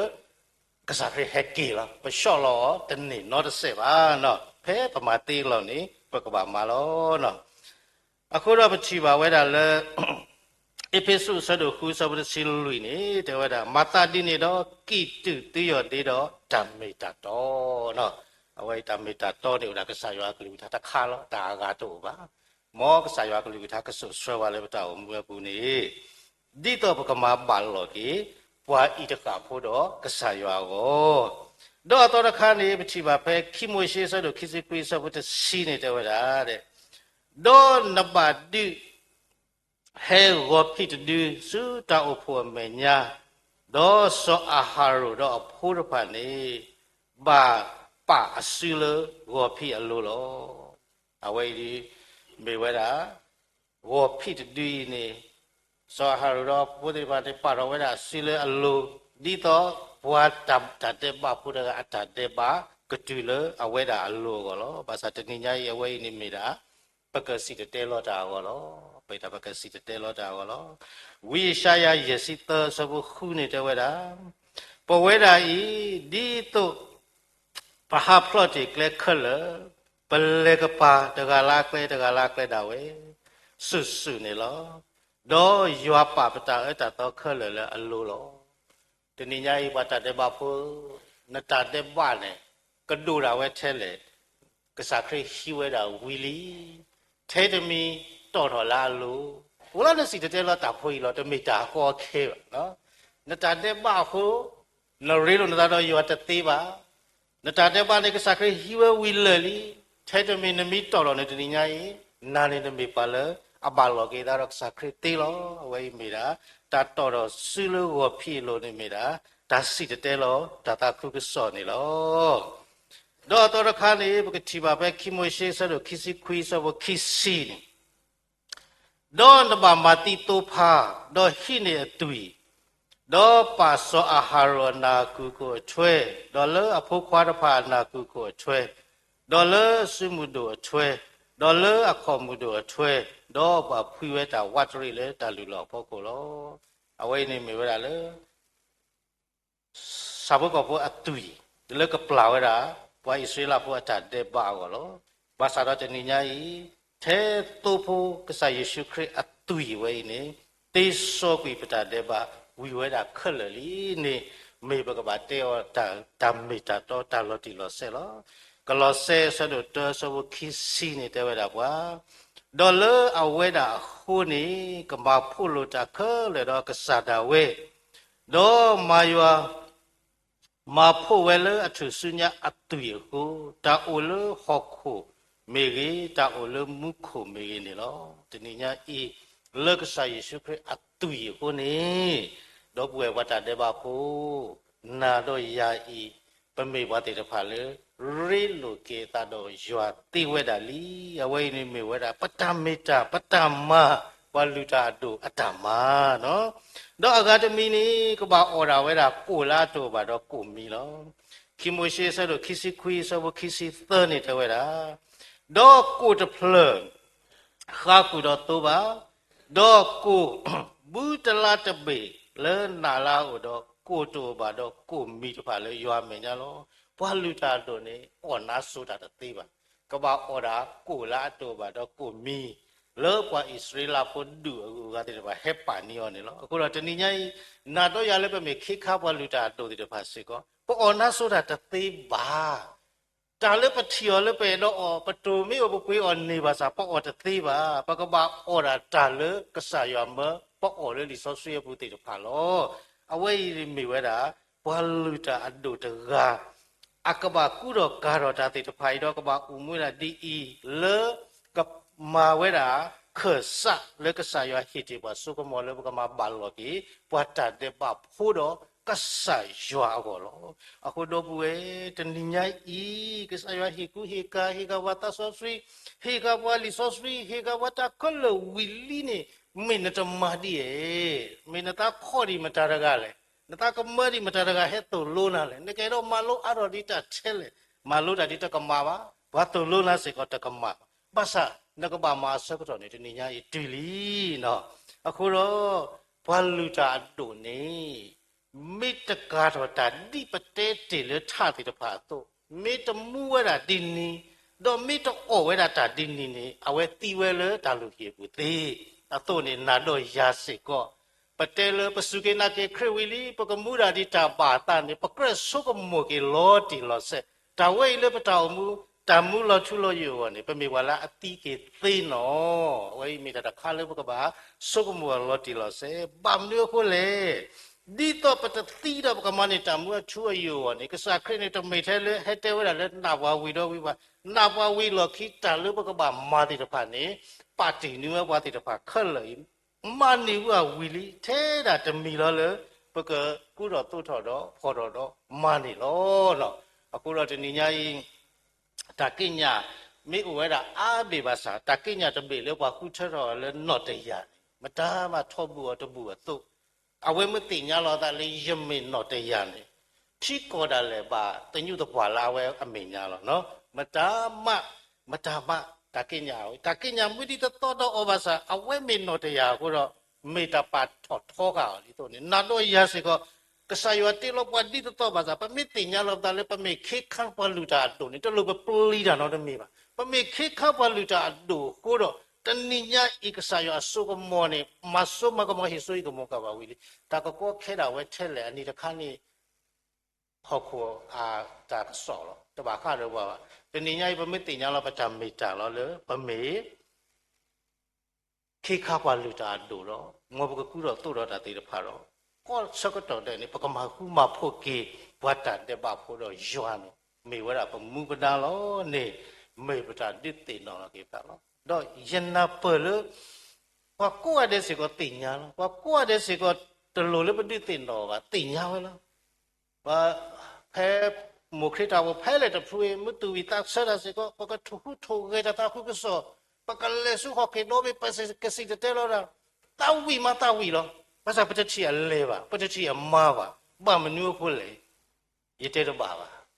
ကစားခရစ်ဟက်ကီလောပလျှော့လောတနေနော်တစ်ဆက်ပါနော်ဖဲပမာသေးလောနေပကပမာလောနော်အခုတော့ပချီပါဝဲတာလေအဖေဆုဆဒုခုစပရစီလူနေတဲဝဲတာမတာတိနေတော့ကိတုတိယောတေတော့ဓမ္မေတတော်နော်အဝဲဓမ္မေတတော်နေဥဒါကဆာရွာကလူတာတခါလောတာကတော့ပါမောကဆာရွာကလူတာကဆုဆွဲပါလေပတာမွေးပူနေဒီတော့ပကမာပါလောကေပွားဤတကဖို့တော့ကဆာရွာကိုတော့တော်တခါနေပချီပါဖဲခိမွေရှိဆဒုခိစီကွေးစပတစီနေတဲဝဲတာတဲ့ဒေါ်နပါတိဟဲရောဖိတဒူစုတောက်ဖို့မညာဒေါ်စောအာဟာရတော့ဖိုးရဖာနေဘာပါအစီလရောဖိအလိုလောအဝဲဒီမေဝဲတာရောဖိတဒူနေစောအာဟာရတော့ဖိုးရဖာတဲ့ပါတော်ဝဲတာစီလအလိုဒီတော့ဘွာတမ်တတဲ့ဘာဖိုးရကအတတဲ့ဘာကတူလအဝဲတာအလိုကောလောဘာသာတနိညာရဲ့အဝဲနေမိတာ ပကစီတဲလောတာကောလောပိတာပကစီတဲလောတာကောလောဝိရှာယယစီတစဘခုနေတဲ့ဝဲတာပဝဲတာဤဒီတုပဟာဖလော့တီကလခလပလေကပါတကလာကလေတာဝဲဆွဆွနေလောဒေါ်ရွာပပတာအတတော့ခလလအလိုလောတနိညာဤပတတေဘဖို့နတတေဘနဲ့ကဒူရာဝဲထဲလေကစားခရရှိဝဲတာဝီလီထဲတမီတော်တော်လာလို့ဘလာနဲ့စီတဲလောတာဖွေလောတမီတာကောခဲနော်နတတေဘဖို့နရီလိုနတတော့ရွာတသေးပါနတတေဘနဲ့ကစားခရရှိဝဲဝီလလီထဲတမီနမီတော်တော်နဲ့တနိညာဤနာနေနမီပါလေအဘလောကေဒါရကစားခရတေလောဝဲမီတာတတော်တော်ဆူလို့ဝဖြီလို့နေမီတာဒါစီတဲလောဒါတာခုကစောနေလောဒေါ်တော်ခါနေဘကတိပါပဲခိမွေရှိဆလို့ခိစီခွီဆဘခိစီဒေါ်နဘမတိတောဖာဒေါ်ဟိနေအတူဒေါ်ပါဆောအာဟာရနာကုကိုချွဲဒေါ်လအဖို့ခွားတဖာနာကုကိုချွဲဒေါ်လစုမှုတို့ချွဲဒေါ်လအခေါ်မှုတို့ချွဲဒေါ်ပါဖွေဝဲတာဝတ်ရီလေတလူလောဖို့ကိုလောအဝိနေမေဝရလေစာဘကဖို့အတူဒီလကပလာဝရာပွားဣသရေလဖို့အတတဲ့ပါကောလောဘာသာတော်တနိညာဤထဲတိုဖို့ကဆာယေရှုခရစ်အတူဝဲနေတေဆောကွေပတတဲ့ပါဝီဝဲတာခက်လလီနေမေဘကဘာတေောတာတမ်မီတာတော်တာလော်တီလော်ဆဲလောကလောဆဲဆဒတ်ဆောဘခိစီနေတဲ့ဝဲတာပွာဒေါ်လာအဝဲတာခုနေကဘာဖို့လို့တာခလေတော့ကဆာတာဝဲဒေါ်မာယွာမာဖို့ဝဲလအထုစုညာအတူယကိုတာအိုလဟော့ခုမေရီတာအိုလမုခုမေရီနေလောတနိညာဤလကဆာယေရှုခရစ်အတူယကိုနေတော့ပွဲဝတ္တတေဘဖို့နာတော့ယာဤပမေဘတေတဖာလေရေလိုကေတာတော့ယွာတိဝဲတာလီအဝိနေမေဝဲတာပတမေတာပတမဝလူတာတို့အတ္တမနော်တော့အဂါတမီနီကဘာအော်ရာဝဲတာကိုလာတို့ပါတော့ကိုမီလောခိမိုရှေဆတို့ခိစီခွီဆဘခိစီသနေတဲ့ဝဲတာတော့ကိုတဖလခါကူတော့တော့ပါတော့ကိုဘူးတလာတပေလဲနာလာတော့ကိုတို့ပါတော့ကိုမီတဖာလဲရွာမင်ကြလောဘွာလူတာတို့နေအော်နာဆိုတာတသေးပါကဘာအော်ရာကိုလာတို့ပါတော့ကိုမီလောပွားဣသရေလဖို့ဒူအခုကတဲ့ဘာဟက်ပါနီယောနေလောအခုတော့တဏိညာနာတော့ရလဲပဲမေခိခါဘွာလူတာတို့တဲ့ဖာစေကောပေါ်အော်နာဆိုတာတသေးပါတာလပတိယောလပေတော့ပတူမီဘပွေးအော်နေပါစာပေါ်အော်တသေးပါပကဘာအော်ရာတာလကဆာယောမပေါ်အော်လေလီဆောဆွေဘူးတဲ့ဖာလောအဝဲမေဝဲတာဘွာလူတာအဒုတကအကဘာကုတော့ကာတော့တာတဲ့ဖိုင်တော့ကဘာဥမွေးလာဒီအီလေကမာဝဲတာခဆာလေကဆာယောဟိတိပါစုကမောလေကမာဘာလောကီပွားတာတဲ့ပါဖို့တော့ကဆာယောအောလောအခုတော့ပွေတနိညာဤကဆာယောဟိကုဟိကာဟိကဝတာဆောဆွီဟိကဘွာလီဆောဆွီဟိကဝတာကလဝီလီနေမေနတမာဒီယေမေနတာခေါ်ဒီမတာရကလေနတာကမရီမတာရကဟဲ့တိုလိုနာလေနေကေတော့မလိုအရော်ဒီတာချဲလေမလိုတာဒီတကမာပါဘာတိုလိုနာစေကတကမာဘာသာနကဘာမာဆကတော့နေတနိညာဤတီလီနော်အခုတော့ဘာလူတာတို့နေမိတကာတော့တာဒီပတဲတေလထတိတဖာတော့မိတမူဝဲတာဒီနီတော့မိတအော်ဝဲတာဒီနီနေအဝဲတီဝဲလေတာလူပြေဘူးသေးအတော့နေနာတော့ရာစေကောပတဲလပစုကေနာကေခရဝီလီပကမူရာဒီတာပါတာနေပကရဆုကမောကေလောတီလောဆေတာဝဲလေပတောမူတမှုလောချုလောယောနေပမေဝလာအတိကေသိနောဝိမိတာခါလေဘကဘာဆုကမောလောတီလောဆေဗမ်လျိုခိုလေဒီတော့ပတတိတော့ကမနေတမှုချူယောနေကစားခရနေတမေထဲလေဟဲတဲဝဲလေနာဘဝီတော့ဝီပါနာဘဝီလောခိတလေဘကဘာမာတိတဖာနေပါတီနူဝဘတိတဖာခလေမာနီဝဝီလီထဲတာတမီလောလေဘကကုတော့တုထော်တော့ဖော်တော့မာနီလောနော်အခုတော့တဏိညာဤတာကိညာမိဝဲတာအားပေပါစာတာကိညာတပေလေဘာခုထတော့လေနော့တရမတားမထောဘူးတဘူးတုအဝဲမတိညာလောတာလေယမေနော့တရနေဖြီကောတာလေပါတညုတဘွာလာဝဲအမေညာလောနော်မတားမ ta kenya mudi to do obasa awe me no te ya ko ro me ta pa tho ka li to ni na do ya se ko kasayo te lo pa di to basa pa me te nya lo ta le pa me khe khan pa lu ta do ni to lo pa pli da no de me ba pa me khe kha pa lu ta do ko ro ta ni nya I kasayo aso ko mo ni ma so ma ko mo hi so I ko mo ka ba wi li ta ko khe da we the le ani ta khan ni ဟောခေါ်အာတာဆော်တဘာခါတော့ပါတနည်းညိုင်ပမေတင်ညာတော့ပတမေတာလောလေပမေခေခါပါလူတာတို့တော့ငေါပကကူတော့တို့တော့တာတေတဖာတော့ကောစကတော့တဲ့နေပကမာခုမဖို့ကေဘဝတာတဲ့ပါဖို့တော့ယွမ်းမေဝရပမူပဒါလောနေမေပတာတစ်တင်တော့ကေပါလောတော့ယနာပလပကောတဲ့စီကိုတင်ညာလောပကောတဲ့စီကိုတလို့လည်းပတိတင်တော့ပါတင်ညာဝဲလောဘာဖဲမုခရတာဘဖဲလေတဖူမတူဝီတာဆရာစေကိုပကထုထုဂေတာခုကဆောပကလေစုခကေနိုဘပစကစီတဲလောတာတာဝီမတာဝီလောဘာသာပတချီအလဲပါပတချီအမားပါဘာမနူဖို့လေရတဲ့တော့ပါ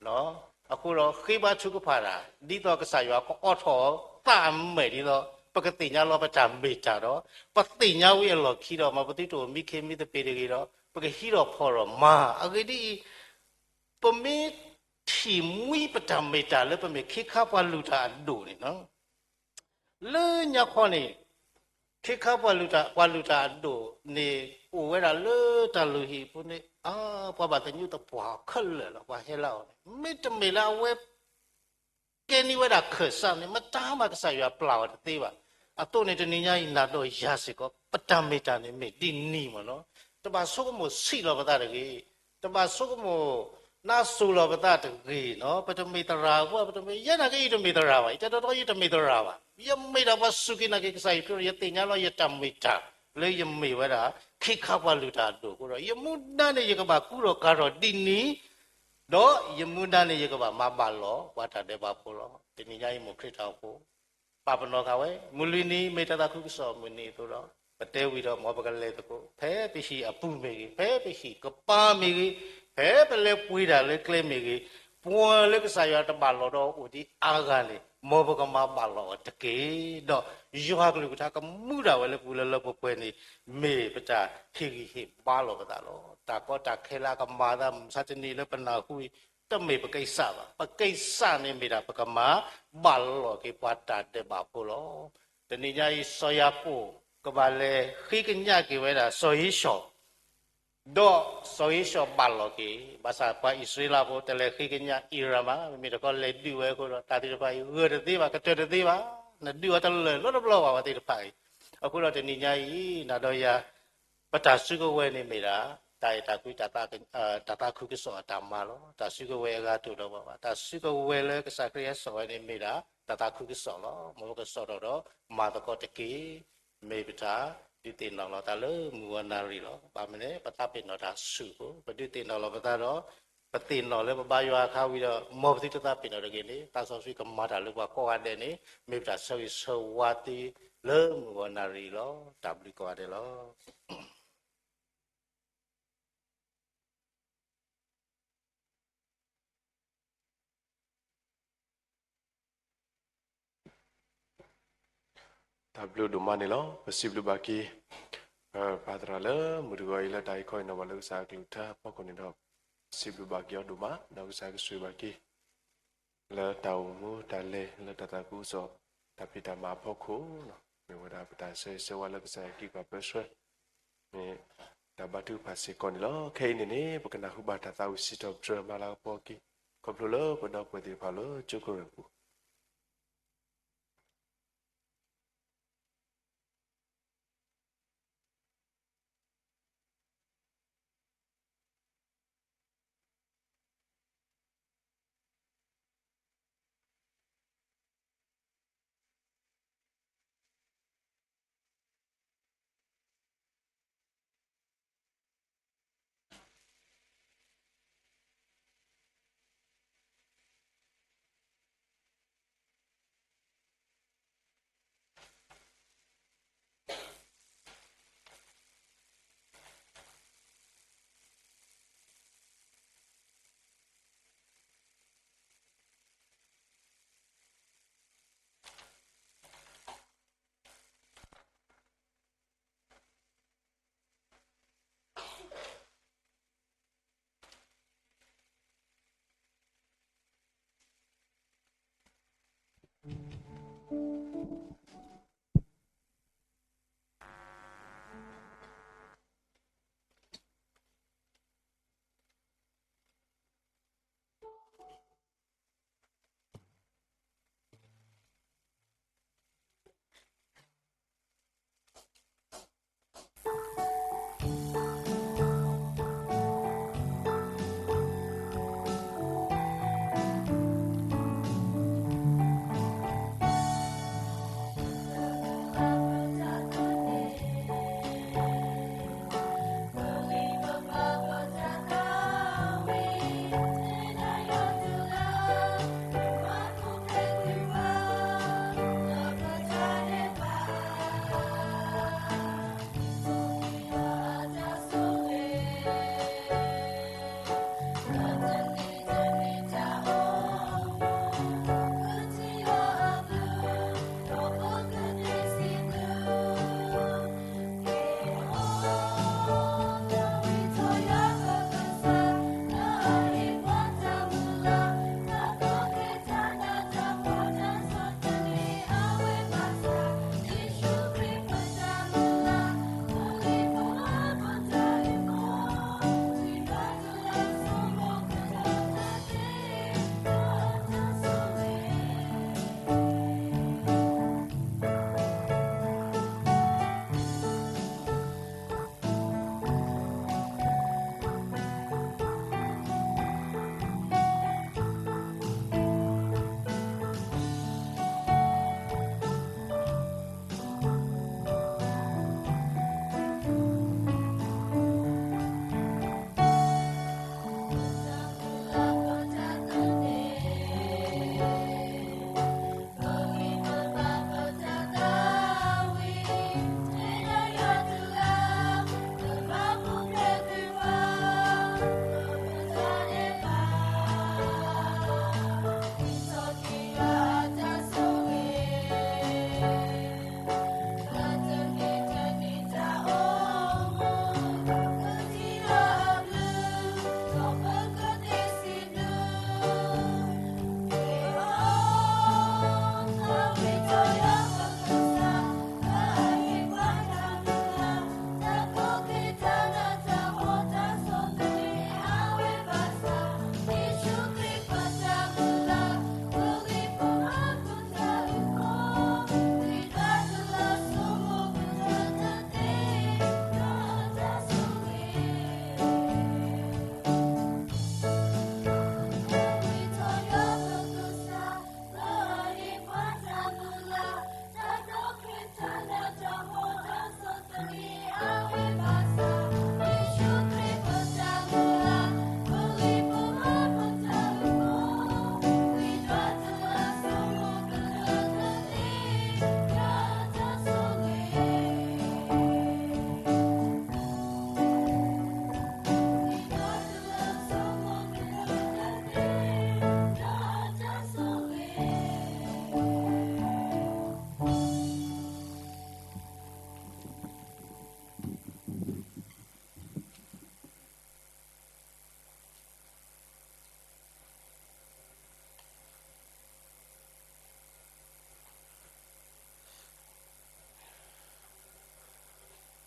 နော်အခုတော့ခိဘချုကဖာတာဒီတော့ကဆာရွာကောအော်ထောတာမဲဒီတော့ပကတိညာလောပတာမေတာတော့ပတိညာဝီလောခီတော့မပတိတို့မိခေမိတပေတွေတော့ပကဟီတော့ဖော်တော့မာအဂဒီပမေတီမွီပတမေတာလည်းပမေခိခါပလူတာဒိုနေနော်လေညခေါနေခိခါပလူတာဒိုနေအိုဝဲတာလေတလူဟီပုနေအာပပတညုတပွားခက်လေလောပါဟဲလောက်မေတမေလာဝဲကဲနီဝဲတာခက်ဆန်နေမတားမကဆာရပလာတဲ့သေးပါအတော့နေတနေညာဤနာတော့ရစေကောပတမေတာနေမေဒီနီမနော်တပါဆုကမို့စီလောပတာတကြီးတပါဆုကမို့နာဆူလောပတာတကြီးနော်ပတမေတရာဘပတမေရနာကြီးတမေတရာပါတတော်ရတမေတရာပါယမေတာဘဆုကိနာကိဆိုင်ပြရတင်ညာလောရတမေတာလေယမေဝရာခိခါပလူတာတို့ကိုတော့ယမုဒနေရကပါကုရောကတော့ဒီနီတော့ယမုဒနေရကပါမပါလောဝါတာတဲ့ပါဖို့လောဒီနိညာယမခရတောကိုပါပနောကဝဲမူလီနီမေတတာခုကစောမနီတို့တော့ပတဲဝီတော့မောပကလေးတကိုဖဲပရှိအပူမေကြီးဖဲပရှိကပါမေကြီးဖဲပလဲပွေးတာလဲကလဲမေကြီးပွန်လဲကစားရတပါလောတော့ဦးဒီအာကလေမောပကမပါလောတကေတော့ယောကလူကတာကမှုတာဝဲလဲပူလဲလပပွဲနေမေပတာဟီဟီပါလောပတာလောတာကောတာခဲလာကမာဒမ်စတနီလဲပနာခုတမေပကိစ္စပါပကိစ္စနေမိတာပကမဘာလောကေပွားတာတဲ့ပါဖို့လောတဏိညာဤဆောရဖို့ကဘာလေခိကညကေဝဲတာဆောရီရှောတော့ဆောရီရှောဘာလောကေဘာသာပွားဣစရာဖို့တလေခိကညအီရမမိတကောလေဒီဝဲကိုတော့တာတိတပိုင်ဝရတိပါကတရတိပါနဒီဝတလေလောဘလောပါတိတပိုင်အခုတော့တဏိညာဤနာတော့ရပတာစုကဝဲနေမိတာတာယတာကွိတာတာခုကစောတာမာလောတာစုကဝဲကတို့တော့ပါတာစုကဝဲလဲကစားခရဆောနေမိတာတာခုကစောလောမောကစောတော့မာတကောတကေမေပတာဒီတင်တော်လောတာလေမူဝနာရီလောပါမလဲပတပိနောတာစုကိုပတိတင်တော်လောပတာတော့ပတိနော်လဲပပရွာခါပြီးတော့မောပတိတပိနောတကေလေတာဆောဆွေကမာတာလေကွာကောရတဲ့နေမေပတာဆောဆောဝါတိလေမူဝနာရီလောတပလီကောတယ်လောဒါဘလူဒမနီလောပစီဘလူဘာကီပါဒရာလမူရဂိုင်လာတိုင်ခွိုင်နော်ဘလူစာကလူတာပေါကုန်တော့စီဘလူဘာကီယောဒမနော်စာကဆွေဘာကီလာတောင်မူတလေလာတတကူစောတပိတမဖောခုနော်မေဝဒပတာဆေဆဝလကစားကီကပဆွေမေတဘတုပါစီကွန်လောခဲနေနေပကနာဟုဘာတာသာဝစီတော့ဒရမလာပေါ်ကီကပလူလောပတော့ပတိဖာလောချုကရပူ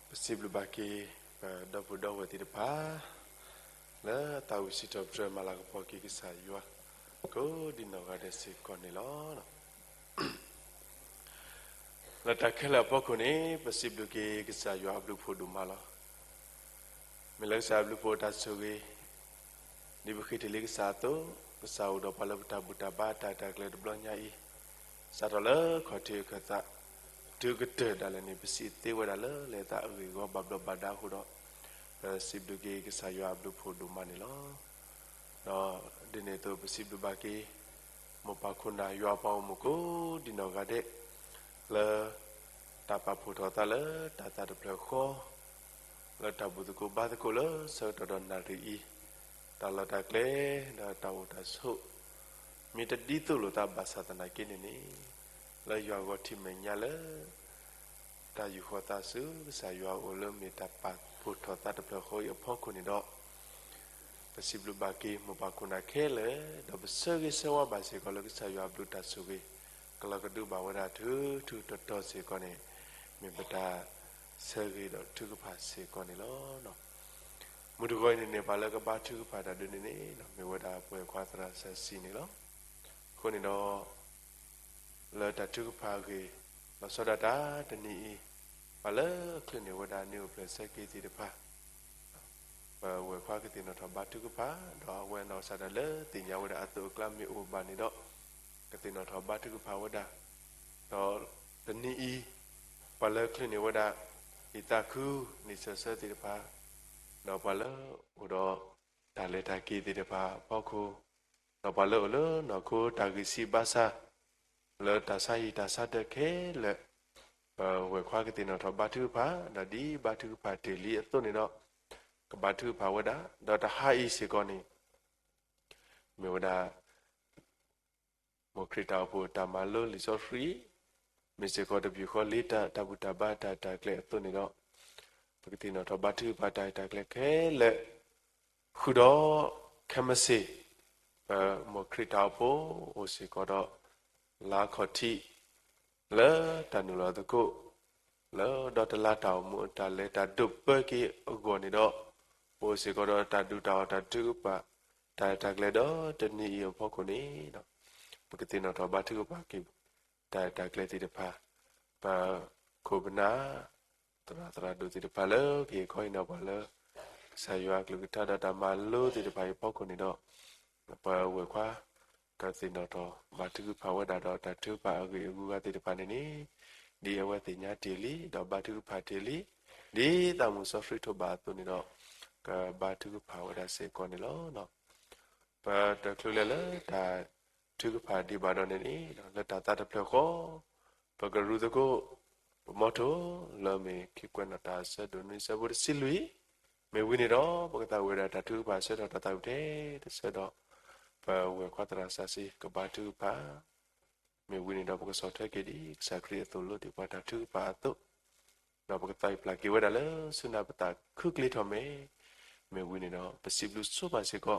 possible baki double double di depan le tahu si top drum malah pagi ke sayua ko di negara si konilo le tak kela pokok ni possible ke sayua blue food malah melak saya blue food asugi di bukit lagi satu kesau do pala buta bata tak le belanya i satu le khoti kata tu gede dalam ni besi tewa dalam le tak ui gua babdo badah hudo sib dugi ke sayu abdu fodu mani lo no dine tu besi du baki mo pakuna yo apa muko dino gade le tapa puto ta le tata de pleko le tabu tu ko ba ko le so to don nari i ta la ta kle da tawu ta so mi ta di tu lo ta basa ta na kini ni le yo go ti me nya le ta yu kho ta su sa yo o le mi ta pa puto ta de pleko yo pho ko ni do possible baki mo pa ko na khe le da bse ge se wa ba se ko le sa yo abdu ta su ge kala ka du ba wa da thu to se ko ni mi bata se ge do tu ka pa se ko ni lo no mu du ko ni ne ba le ka ba tu ka pa da du ni ni no mi wa da pwe kwa tra sa si ni lo ko ni do le ta tu ka pa ge lo so da da de ni ba le kle ni wa da ni o ple se ke ti de pa ba we kwa ke ti no tha ba tu ka pa do we no sa da le ti nya wa da atu kla mi o ba ni do ke ti no tha ba tu ka pa wa da do de ni ba le kle ni wa da ita ku ni se se ti de pa no ba le o do ta le ta ki ti de pa pa ko no ba le no ko ta ki si ba sa le ta sa yi ta sa de ke le we kwa ke ti no tha ba tu pa da di ba tu pa te li to ni do ka ba tu pa wa da do ta ha i se ko ni me wa da mo krita po ta ma lo li so free me se ko de bi ko li ta ta bu ta ba ta ta kle to ni doปกติเนาะทบาทุบาตายตายแค่และขุดอแค่มาสิหมดคริตาโพโอสิก็ดอลาขอที่แล้วตานุลาตะกุแล้วดอตลาตาวมุตาเลตาดุบเปกีอกวนี่ดอโอสิก็ดอตาดุตาวตาดุปะตายตายเลยดอตนี่อีพอคนนี้เนาะปกติเนาะทบาทุบากิตายตายเลยติดพาปะโคบนาtera do ti de palo ki khoi na palo sa yo ak lu ta da ma lo ti de pai pok ko ni do pa we kwa ka ti no to ba tu pa wa da do ta tu pa gi gu ga ti de pa ni ni di ya wa ti nya ti li do ba tu pa ti li di ta mu so free to ba tu ni do ka ba tu pa wa da se ko ni lo no pa ta klu le le ta tu pa di ba do ni ni la ta ta de plo ko pa ga ru de ko moto lo me ki kwena ta se do ni se bur silui me wini do ba ta we da ta tu ba se do ta ta de se do pa we kwa tra sa si ka ba tu pa me wini do ba so the ke di sa kri to lo di pa ta tu pa to do ba ta pla ki we da le su na ba ta khu kli tho me wini do possible so ba se ko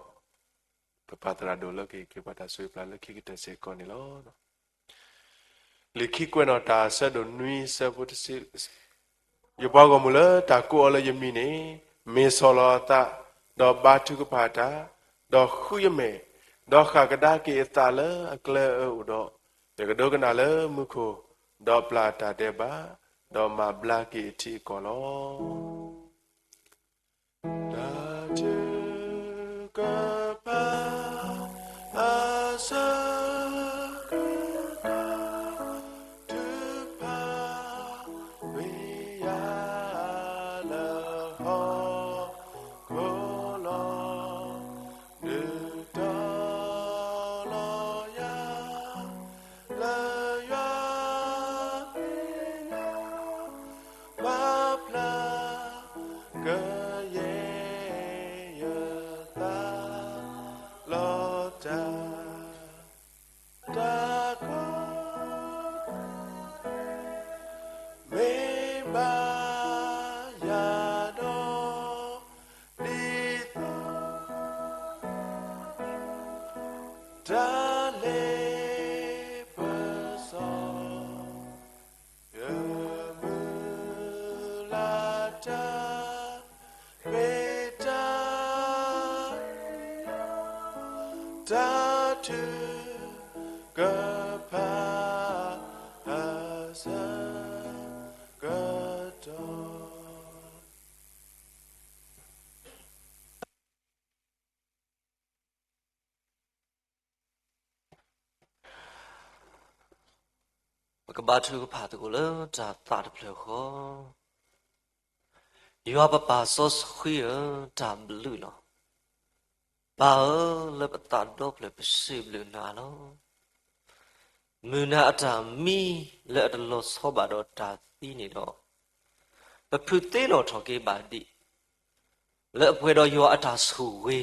pa tra do lo ki pa ta so pla le ki te se ko ni lo le ki kwena ta se do nui se bur si yo ba go mu le ta ko le yemi ni me so lo ta do ba tu ka pa ta do khu ye me do kha ka da ki ta le akle u do ye ka do ka na le mu ko do pla ta de ba do ma bla ki ti ko lo da tu ka pa a sa ta to Gapa Asa Gato ကဘာသူဖာတကိုလတာတာတဖလခောယောပပါဆော့ခွေတာဘလူလောဘာလပတာတော့ဖလပစီဘလူနာလောမူနာအတာမီလက်တလောဆောပါတော့တာသီးနေတော့ပဖုသေးလောထော်ကေပါတိလက်ဖွေတော့ယောအတာဆူဝေ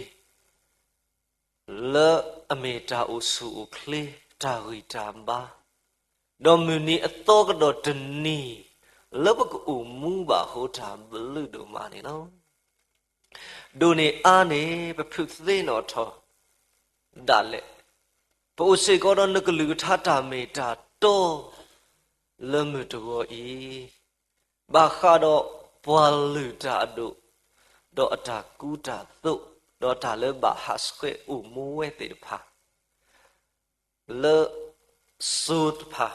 လက်အမေတာအိုဆူကလေတာဝီတာဘာဒေါ်မူနီအတော့ကတော့တနီလဘကူမူပါဟိုတာဘလူတို့မာနေနော်ဒိုနေအာနေပဖုသေးနော်ထောဒါလေပိုစေကောတော့နကလူထတာမေတာတော့လမှုတော်ဤဘာခါတော့ပွာလူတာတို့တော့အတာကူတာသို့တော့တာလေဘာဟစခေဥမူဝဲတေဖာလေစုတ်ဖာ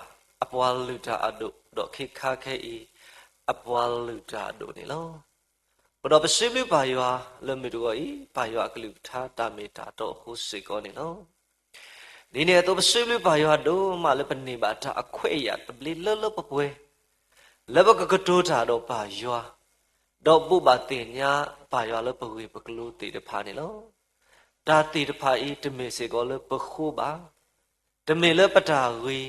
အပွာလူတာအတို့တော့ခိခါခဲဤအပွာလူတာတို့နေလောဘတော်ပစိလူပါရွာလမှုတော်ဤပါရွာကလူထတာမေတာတော့ဟိုစေကောနေလောဒီနေ့တော့ပစိလူပါရွာတို့မှလည်းပနေပါတာအခွဲ့ရတပလီလောလောပပွဲလဘကကတိုးတာတော့ပါရွာတော့ပုပ္ပါတင်ညာပါရွာလောပဝေပကလူတေတဖာနေလောတာတေတဖာဤတမေစေကောလောပခိုးပါတမေလောပတာဝေ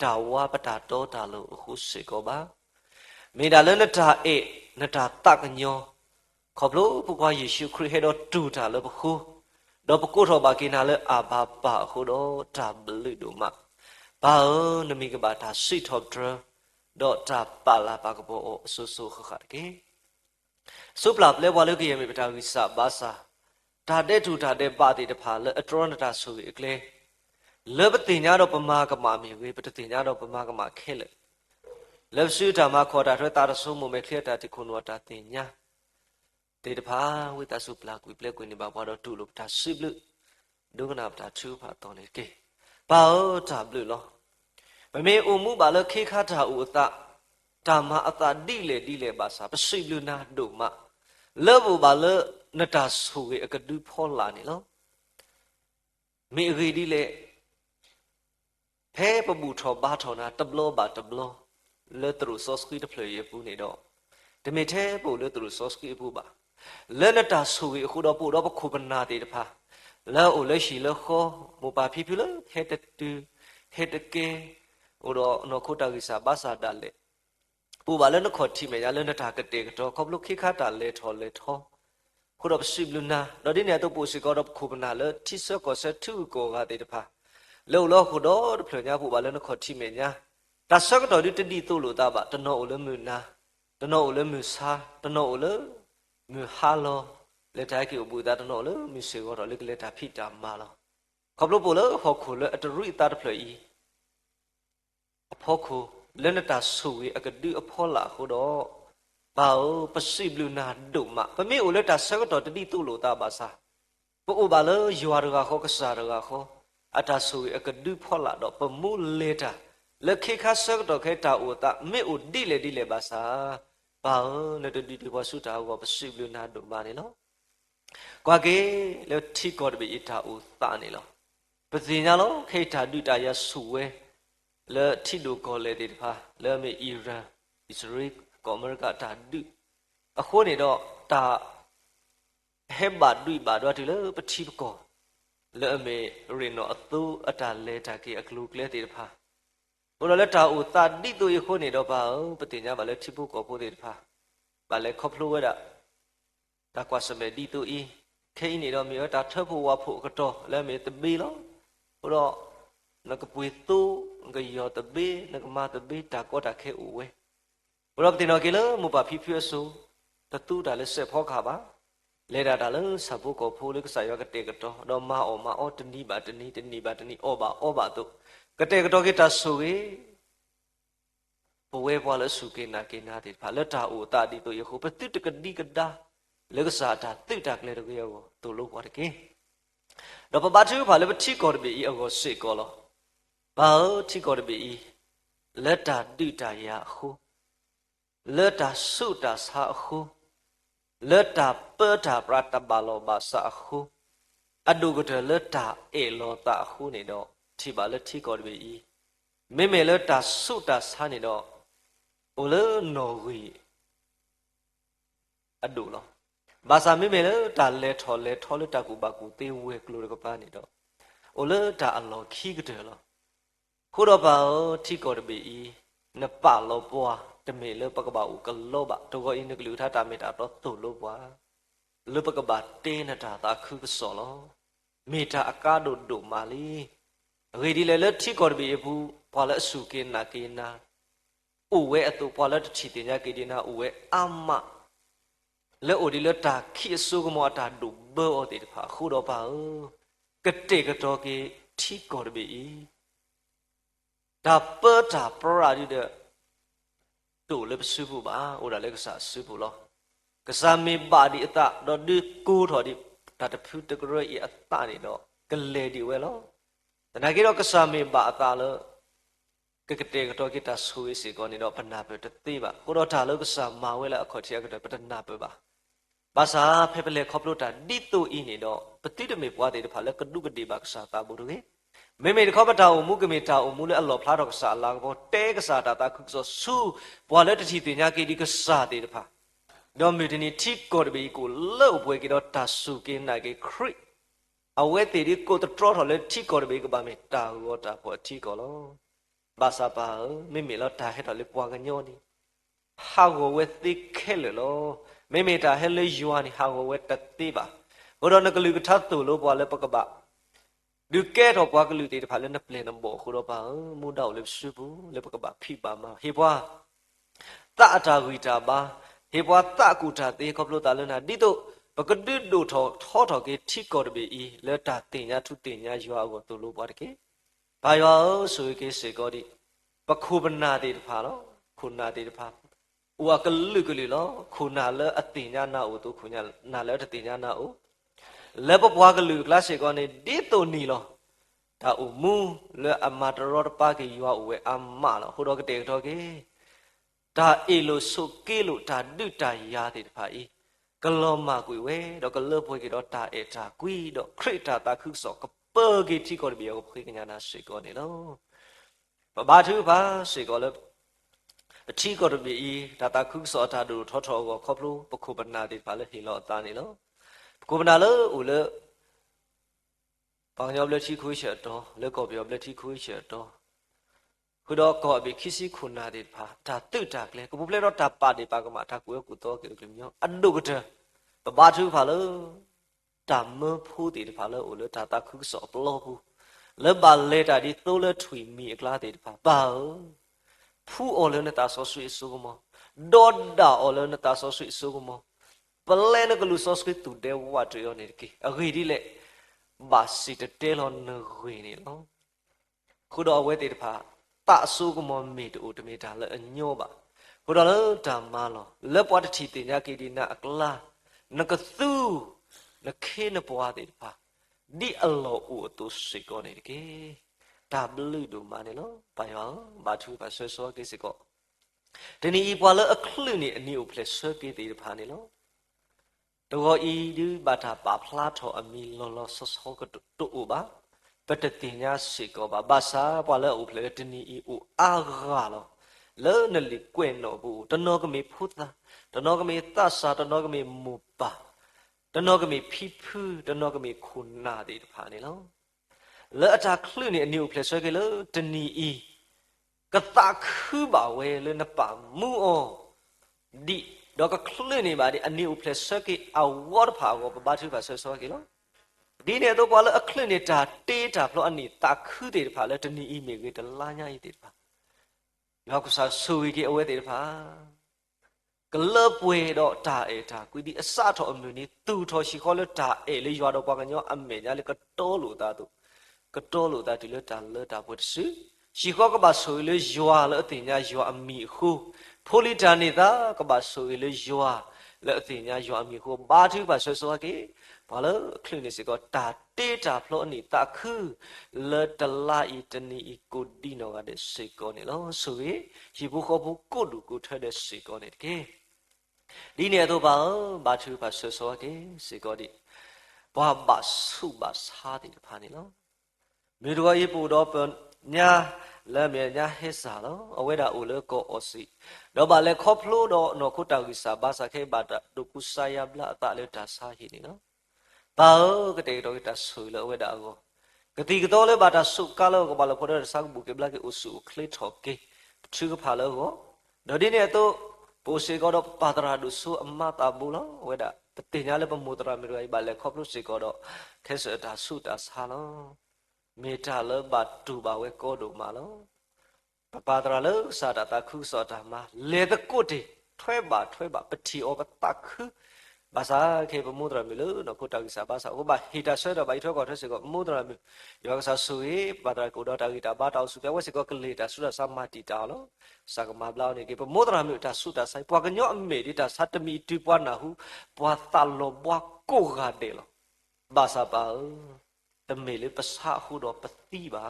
တာဝါပတာတောတာလို့အခုစေကောပါမေတာလည်းနတာအေနတာတကညောခေါပလို့ပုကွာယေရှုခရစ်ဟဲတော့တူတာလို့ပခိုးတော့ပကုထောဘာကိနာလေအာဘာပါခုတော့တာဘလူတို့မှာဘာနမိကဘာတာစိထောဒရတော့တာပါလာပါကဘောအဆူဆူခခတ်ကေစုပလာပလေဝါလုကေယမေပတာဝိစဘာစာဒါတဲ့ထူတာတဲ့ပါတိတဖာလေအထရနတာဆိုပြီးအကလေလေပတင်ညာတော့ပမာကမာမီဝေပတတင်ညာတော့ပမာကမာခဲလေလေစုဓမ္မခေါ်တာထွဲတာရဆုံးမမေခလတာတိခုနဝတာတင်ညာတေတဖာဝိတဆုပလာကွေပလက်ကွေနေပါဘွားတော့တူလို့တာစိဘလူဒုက္ခနာပတာချူဖာတော်နေကေပါဩတာဘလူလောမမေအုံမှုပါလခေခါတာဥအတဓမ္မအတတိလေပါစာပစိဘလူနာတို့မလောဘပါလနတာဆူကေအကဒူဖောလာနေလောမေရီဒီလေဖဲပပူထောဘာထောနာတဘလောပါတဘလောလေတရူဆော့စကီတဖလေရပူနေတော့တမေထဲပို့လေတရူဆော့စကီပူပါလဲနတာဆူကေအခုတော့ပို့တော့ပခုပနာတေတဖာလဲအိုလဲရှိလဲခောမပါဖြီဖြူလဲဟဲတတူဟဲတကေဟိုတော့နော်ခုတာကိစာဘာသာတလေပူပါလဲနခေါ်တီမေရလဲနတာကတေကတော့ခေါပလုခိခတာလဲထောလဲထောခုတော့စိဘလူနာတော့ဒီနေတော့ပို့စီကတော့ခုပနာလဲတိဆော့ကောဆက်သူကိုကတေတဖာလောလောခုတော့ဖလညာပူပါလဲနခေါ်တီမေညာတဆော့ကတော့ဒီတတိတို့လို့တာပါတနောအိုလဲမူနာတနောအိုလဲမူစာတနောအိုလဲမူဟာလောလက်တိုင်းကိုဘူတာတနောလဲမူစေကတော့လက်လက်တာဖိတာမာလောခေါပလုပို့လဲဟောခုလဲအတရိတာတဖလီအဖို့ခုလဲနတာဆူဝေအကဒူအဖောလာခုတော့ဘာပစိဘလူနာဒုမပမေအိုလက်တာဆော့ကတော့တတိတို့လို့တာပါစာပို့ဘာလဲယွာရကခေါကစားရကခေါအတာဆူဝေအကဒူဖောလာတော့ပမူလေတာလက်ခေခါဆော့တော့ခဲတာအိုတာမေအိုဒီလေပါစာဘာလဲတတိဘဆုတာဟောပစိဘလူနာဒုမနေနော်ကွာကေလဲထိကောတပိအတာအိုတာနေလောပစီညာလောခေတာဒုတာရဆူဝဲလဲထိလိုကောလေတေတဖာလဲမေအီရန်အစ္စရေးကောမရကတာဒုအခုနေတော့တာဟေဘာဒွိဘာတော့ဒီလဲပတိပကောလဲမေရီနိုအတူအတာလဲတာကေအကလူကလေတေတဖာဘိုလလဲတာအိုတာတိတူရခုနေတော့ဘာပတိညာဘာလဲထိဖို့ကောဖို့တေတဖာဘာလဲခေါပလိုဝဲတာတာကွာစမေဒီတူဤခိနေတော့မြေတာထဖို့ဝါဖို့ကတော့လဲမေတပီလောဟိုတော့နကပွေတူငယောတဘေနကမာတဘေတာကောတာခဲဦးဝဲဘရောတင်တော့ကေလမပါဖိဖိဆူတတူတာလဲဆက်ဖောခါပါလဲတာလဲစပုကောဖိုးလေးကစားရကတဲ့ကတော့တော့မအောတနီပါတနီအောပါတို့ကတဲ့ကတော့ကေတာဆူကေဘဝဲဘွားလဲဆူကေနာတဲ့ဖာလက်တာအိုတာဒီတို့ရခုပတိတကဒီကဒါလဲကစားတာတိတာကလေးတော့ကေရောတို့လို့ဘွားတကေ တော့ပပတူဘာလဲပတိကောတပီအကောစေကောလောဘာတိကောတပီလက်တာတိတာရဟုလက်တာစုတာစာဟုလက်တာပတာပရတဘလောဘာစာဟုအဒုကတလက်တာအေလောတာဟုနေတော့တိပါလက်တိကောတပီမေမေလက်တာစုတာစာနေတော့အိုလေနော်ဝီအဒုလောဘာသာမေမေလက်တာလဲထော်လက်တာကူပါကူတေဝဲကလိုကပါနေတော့အိုလေတာအလောခိကတယ်လောခုတော့ပါတိကောတပီနပလောပွားတမေလပကဘာဥကလောဘတောကိုအင်းကလူထားတာမေတာတော့တုလို့ပွားလပကဘာတေနတာတာခုကစောလောမေတာအကားတို့မာလီရေဒီလေတိကောတပီဘူးပွာလဲစုကေနာကေနာဥဝဲအတူပွာလဲတချီတင်ညာကေဒီနာဥဝဲအမလဲအိုဒီလတာခိဆုကမောတာဒုဘောတေတဖာခုတော့ပါကတေကတော့ကေတိကောတပီဒါပတာပရာဒီတဲ့တို့လည်းစုဖို့ပါဟိုဒါလည်းကစားစုဖို့လောကစားမေပါဒီအတတော့ဒီကိုထော်ဒီဒါတဖြူတကရရဲ့အတနေတော့ကလေဒီဝဲလောတနာကြီးတော့ကစားမေပါအတလို့ကကတေကတော့ကိတာဆိုးစီကောနေတော့ပနာပဲတသေးပါကိုတော့ဒါလို့ကစားမာဝဲလာအခေါ်ချရကတော့ပတနာပဲပါဘာသာဖေပလေခေါပလို့တာဒီတူအင်းနေတော့ပတိတမေပွားတဲ့ဖာလဲကဒုကတိပါကစားတာဘူးလေမေမေခေါပတာအမှုကမေတာအမှုလဲအလောဖလားတော့ကစားလာကောတဲကစားတာခုဆိုဆူပွာလဲတချီတင်ညာကေဒီကစားတဲ့ဖာတော့မေတနီတိကောတဘီကိုလောက်ပွဲကေတော့တာဆူကင်းနာကေခရစ်အဝဲတေဒီကိုတတော်ထော်လဲတိကောတဘီကပါမေတာဟောတာပေါ်တိကောလောဘာသာပါမေမေလောတာဟဲ့တော်လဲပွာကညောနီဟာကိုဝဲသိခဲလေလောမေမေတာဟဲလေယွာနီဟာကိုဝဲတတိပါဟိုတော့နကလူကထတ်တူလို့ပွာလဲပကပါดูแก้တော့ကွာကလူတေတဖာလဲနပလင်နဘောခုတော့ပါမူတော့လေစုဘူးလေပကပါဖိပါမဟေဘွာတအတာဂီတာပါဟေဘွာတကူတာတေခေါပလို့တာလနာဒီတော့ပကဒိဒိုထောကေထိကောတပေဤလက်တာတင်ညာထုတင်ညာရွာကိုတူလို့ပါတကေဘာရွာဆိုကေစေကောဒီပခုပနာတေတဖာနော်ခုနာတေတဖာဥကလူကလေးလောခုနာလဲအတင်ညာနာအိုတူခုညာနာလဲတတင်ညာနာအိုလဲပပွားကလူကလရှိကောနေဒီတုန်နီလောဒါအမူလဲအမတရောပါကေရွာဝဲအမလောဟိုတော့ကတေတော့ကေဒါအေလိုဆုကေလိုဒါဒုတာရာတေတဖာဤကလောမကွေဝဲတော့ကလောပွဲကေတော့တာအေတာကွီတော့ခရစ်တာတာခုစောကပေကေတီကောဘေကိုဖိကညာနာရှိကောနေလောဘာသူဘာရှိကောလဲအတီကောဘေဤဒါတာခုစောတာဒူထောထောကိုခေါပလို့ပခုပနာတေဖာလဲဟီလောအတာနေလောကိုပနာလောဦးလေပေါင်ရောလက်ချီခွေးချက်တော့လက်ကောပြောလက်ချီခွေးချက်တော့ခုတော့ကောဘီခိစီခုနာတေဖာဒါတုတ်တာကလေကပူပလေတော့တာပါတေပါကမတာကိုကူတော့ကေကလေမျိုးအဒုကတဘာသူဖာလောတာမဖိုးတေဖာလောဦးလေတာတာခုစောပလောဘူးလေပါလေတာဒီသိုးလေထွေမီအကလာတေဖာပါဖူအော်လေနဲ့တာဆောဆွေဆိုကမဒေါ်ဒါအော်လေနဲ့တာဆောဆွေဆိုကမပလဲနကလူဆော့စကတူတဲ့ဝတ်ရောနေကေအဂီဒီလေဘာစီတဲလောနဂွေနေလောခုတော့ဝဲတေတဖာတအဆူကမောမေတူတမေတာလဲအညောပါခုတော့လဲဓမ္မလောလက်ပွားတချီတင်ညာကေဒီနာအကလာနကသူနခေနပွားတေတဖာဒီအလောအိုတူစိကောနေကေဒါဘလူဒူမနေလောဘာယောဘာသူပါဆွဆွကေစကောတနီပွားလဲအခလူနေအနီကိုဖလက်ဆွကေတေတဖာနေလောတော့ဤဒီဘာသာပါဖလာထောအမီလောလောဆောဆောကတူဥပါပတတိညာစေကောဘာဘာသာပွာလဲဥဖလေတနီဤဥအာဂါလောလဲနလီကွဲ့နော်ဘူးတနောကမေဖုသာတနောကမေသဆာတနောကမေမူပါတနောကမေဖိဖူတနောကမေခုနာတေတဖာနေလောလဲအတာခလူနေအနီဥဖလေဆွဲကလေတနီဤကတခုပါဝဲလဲနပါမူအောဒီတော့ကခလနေပါဒီအနီဥဖလက်ဆကေအဝတ်ဖာကိုဘာသူပါဆွဆွကေလောဒီနေတော့ကွာလအခလနေတာတေးတာဖလို့အနီတခုတေဖာလဲတနီအီမေကေတလာညာဤတေဖာနောက်ကစားဆူဝီကေအဝဲတေဖာကလပွေတော့တာအေတာကွီဒီအစထောအမျိုးနီသူထောရှိခေါ်လဲတာအေလေရွာတော့ကွာကညောအမေညာလေကတော်လို့တာသူကတော်လို့တာဒီလဲတာလဲတာပွတ်စီရှိခေါ်ကပါဆူလေရွာလဲအတင်ညာရွာအမီခုဖိုလီတာနေတာကဘာဆိုလေယွာ le ti nya yo mi ko ba thu ba so ke ba lo khlin ni se ko ta te ta phlo ni ta khu le ta la I ta ni I ko di no ga de se ko ni lo so ye yi bu ko bu ko lu ko thwe de se ko ni ke di ne to ba thu ba so ke se ko di ba ba su ba sa di pha ni lo mi do ye pu do nya le me nya he sa lo awe da u le ko o si do ba le kho phlo do no ko ta gi sa ba sa ke ba da do ku sa ya bla ta le ta sa hi ni no ba ke te do ta su le awe da go ke ti ke to le ba ta su ka lo ko ba lo ko da sa bu ke bla ke u su kle tho ke chu ke pha lo go do di ne to po se ko do pa tra du su amma ta bu lo awe da te nya le pa mo tra mi ro ai ba le kho phlo se ko do ke se ta su ta sa loမေတ္တာလဘတူပါဝဲကောတို့မှာလောပပါဒရာလစာတာတခုစောတာမှာလေတကုတ်တေထွဲပါပတိဩပတခုဘာသာခေပမုဒရမီလောနကုတကိစာဘာသာဥပဟိတဆွဲတော့ဘိုက်ထွဲကောထွဲစေကောမုဒရမီယောကစာဆူေပါဒရာကိုတော့တာဂီတာဘာတောက်စုပြဝဲစေကောကလေတာဆုရသမ္မာတိတာလောစကမဘလောနေကေပမုဒရမီတာဆုတာဆိုင်ပွားကညောအမေဒီတာသတ္တမီတူပွားနာဟုပွားတလောပွားကိုဂါတေလောဘာသာပါတမေလေပစာဟုတော့ပတိပါ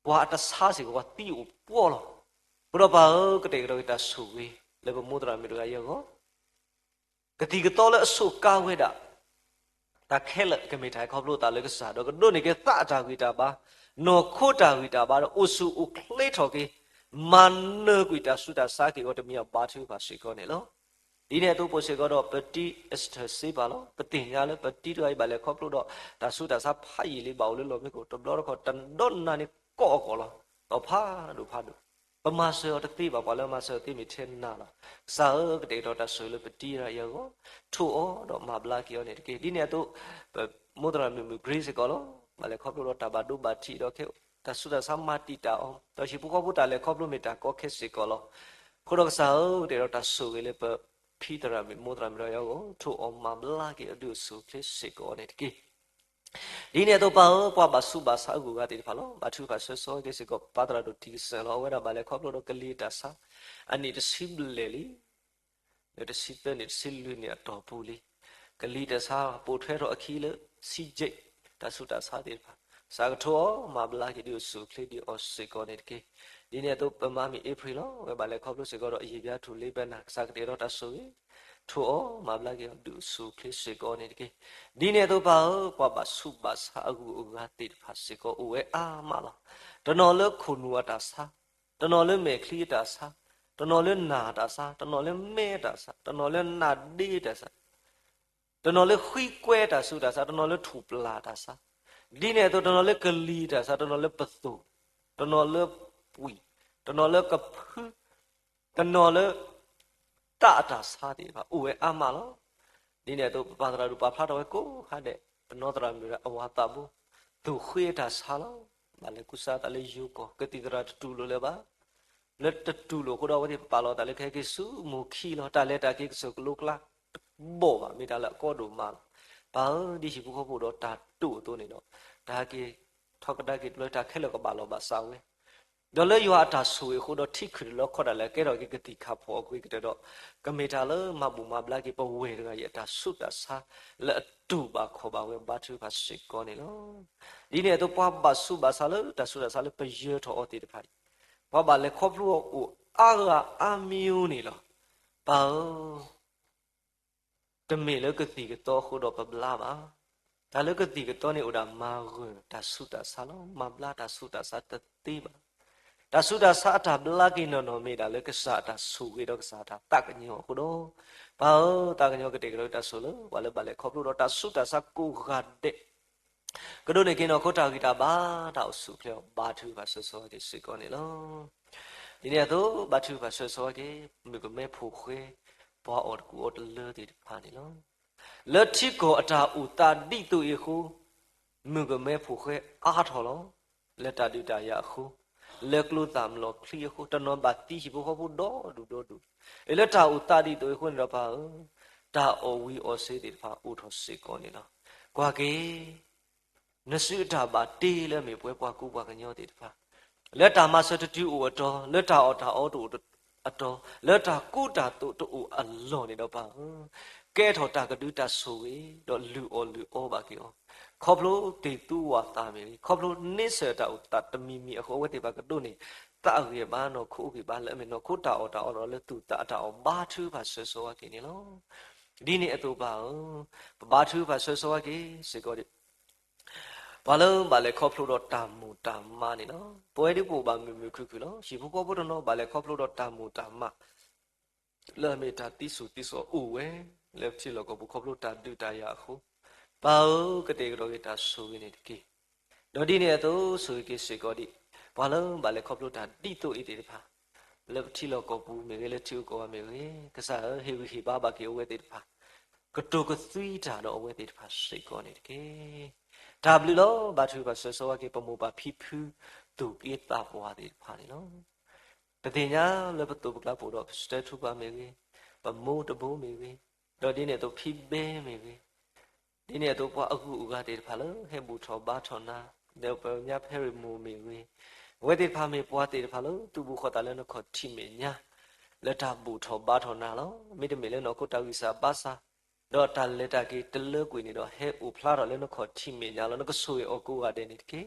ဘွာတဆာစီကတိဥပေါ်လောဘရပါကတေရောတာဆူဝေလေဘမုဒရာမီရယောကတိကတော့လေအဆုကာဝဲတာတာခဲလကမေထိုင်ခေါပလို့တာလေကစားတော့ကတို့နေကသတာဂီတာပါနော်ခိုတာဂီတာပါတော့အဆုဥခလေထော်ကေမန်နဂီတာဆုတာစာကေတော့တမီပါသူပါစီကောနေလောဒီနေ့တော့ပိုစေကတော့ပတိအစထစေပါလို့ပတိညာလေပတိတို့ပါလေခေါပလို့တော့ဒါဆုတာစာဖိုင်လေးပါလို့လို့မြေကိုတဘလောတော့တန်ဒွန်နာနေကောလောတော့ဖာတို့ပမာစေတတိပါလဲမစေတိမိထင်နာလားစာကတေတော့တဆွေလို့ပတိရယောထိုတော့မဘလာကီယောနေတကယ်ဒီနေ့တော့မုဒရာမီဂရိစကောလောမလဲခေါပလို့တော့တဘာဒုဘာတီတော့ခေတဆုတာသမ္မာတိတာအောင်တော့ရှိပုကောပုတာလဲခေါပလို့မေတာကောခေစကောလောခိုတော့စာတေတော့တဆွေလေပဖီတရာမီမုဒရာမီယောထိုမဘလာကီအဒုဆုခေစကောနေတကယ်ဒီနေ့တော့ပါဘာစုဘာစာကူကတိဖာလို့ဘာသူကဆောဆောကေစကောပါဒရာဒုတီဆန်လောဝဲတာဘာလဲခေါပလို့တော့ကလီတာစာအနိတစိဘလေလီလက်စိပနိစိလူနေတော့ပူလီကလီတာစာပိုထွဲတော့အခီလစီဂျိတ်တဆုတာစာတိဖာစာကထောမဘလာကီဒုဆုခလီဒီအောစကောနေတကေဒီနေ့တော့ပမာမီဧပြီလောဝဲဘာလဲခေါပလို့စကောတော့အရေးပြထူလေးပဲနာစာကတေတော့တဆူထိုမဘလာကေဒုဆုခလီစကောနေတကေဒီနေ့တော့ပါစုပါစာအကူအဂါတိဖာစကောဝဲအာမလာတနော်လခုနဝတာစာတနော်လမေခလီတာစာတနော်လနာတာစာတနော်လမေတာစာတနော်လနာဒီတာစာတနော်လခွိကွဲတာဆုတာစာတနော်လထူပလာတာစာဒီနေ့တော့တနော်လကလီတာစာတနော်လပသုတနော်လပွီတနော်လကဖတနော်လတာတာစာတိပါဝဲအာမလာဒီနေ့တော့ပါဒရာရူပါဖလာတော့ကိုဟာတဲ့ပနောဒရာမီရအဝါတာဘူးသူခွေတာစာလောမလဲကုစာတလေယူကိုကတိဒရာတူလို့လေပါလက်တူလို့ကိုတော့ဝတိပါလောတလေခဲကိစုမူခီလောတလေတာကိစုကလုကလာဘောပါမိတာလကောဒူမာဘာဒီရှိဘူးဖို့တော့တာတူတိုးနေတော့ဒါကိထောက်ကတာကိလို့တာခဲလောကပါလောပါစာဝဲဒေါ်လေယောအတာဆူခုတော့ထိခရလောခေါ်တယ်လေကဲတော့ကိကတိခါဖို့ကွေကတဲ့တော့ကမေတာလမဘူမဘလာကိပဝဲရရတာဆုတာစာလက်တူပါခေါ်ပါဝဲဘာသူပါစိကောနေလောဒီနေ့တော့ပွားပါဆုပါစာလတဆုတာစာလပယေထောအတိတဖိုင်ဘာပါလေခေါပလို့အာအမီယူနေလောဘာတမေလကတိကတော့ခုတော့ပဘလာပါဒါလကတိကတော့နေဥဒါမာရတဆုတာစာလောမဘလာတဆုတာစာတတိပါတဆုတာစာတာဘလာကိနော်မေတာလေကစားတာဆူကေတော့ကစားတာတကညောခုတော့ဘာတကညောကတေကလို့တဆူလို့ဘာလဲဘာလဲခေါပလို့တော့တဆုတာစာကိုဂတ်တဲ့ကတို့နေကင်းတော့ခိုတာဂီတာဘာတောက်ဆူဖလောဘာသူပါဆောဆောကေစိကောနေလောဒီနေ့တော့ဘာသူပါဆောဆောကေမြေကမဲဖို့ခွေဘောအော်ကူအော်လေတိဖာနေလောလက်ချီကိုအတာဥတာတိတူရခုမြေကမဲဖို့ခွေအားထော်လောလက်တာတိတာရခုလေကလူတမ်လောခလီခုတနောဘတိရှိဖို့ဖို့တော့ဒူအလက်တာဥတာတိတူခုနေတော့ပါတာအောဝီအောစေတိဖာဥထောစိကောနေလောကွာကေနစုတာပါတေးလဲမေပွဲပွားကူပွားကညောတေတဖာလက်တာမဆတတူဝတော်လက်တာအော်တာအော်တူ အတော်လက်တာကိုတာတူအလော်နေတော့ပါကဲထော်တာကဒူတာဆိုဝေတော့လူအောပါကေခေါပလို့တေတူဝါတာမေခေါပလို့နိစေတာဥတတမီမီအခေါ်ဝဲတေပါကဒုနေတာရေဘာနော်ခုကေဘာလဲမေနော်ခုတာအော်တာအော်လဲတူတာတာအော်ဘာသူပါဆွဆောကေနေလောဒီနေ့အတူပါဘာသူပါဆွဆောကေစေကောဒီဘာလုံးဘာလဲခေါပလို့တော့တာမူတာမနေနော်ပွဲဒီပူပါမြူခုခုလောရှိဖို့ကောဖို့တော့နော်ဘာလဲခေါပလို့တော့တာမူတာမလဲမေတာတိဆူတိဆောအိုဝဲလက်ချီလောကဘူးခေါပလို့တာဒူတာရခုပါကတိကတော်ကတာဆူနေတကေတော့ဒီနေ့တော့ဆူကေစေကောဒီဘာလုံးဘာလဲခေါပလို့တာတိတုဣတိတဖာလက်ချီလောကဘူးမေလေချူကောမေလေကစားဟေဝီဟေဘာဘာကေဝဲတိတဖာကတုကသီတာတော့ဝဲတိတဖာစေကောနေတကေဒါဘလူလောဘာသူပါဆောကေပမောပါဖိဖူတူကေတာပွားတိတဖာနေလောတတိညာလက်ပတူပကလာပို့တော့စတက်ထူပါမေလေပမိုးတဘိုးမေလေတော့ဒီနေ့တော့ဖိဘဲမေလေဒီနေ့တော့ပွားအခုဥကတေတဖာလောဟေဘူထောဘာထောနာဒေပညာဖဲရီမိုမေလေဝဲတိဖာမေပွားတေတဖာလောသူဘူးခေါ်တာလဲနော်ခေါ်တိမေညာလက်တာဘူထောဘာထောနာလောမိတမေလဲနော်ကိုတာဝီစာပါစာတော့တာလက်တာကေတလကွေနေတော့ဟဲဥဖလာတော့လဲနော်ခေါ်တိမေညာလောနော်ကဆူရအကူကတဲ့နေတကေ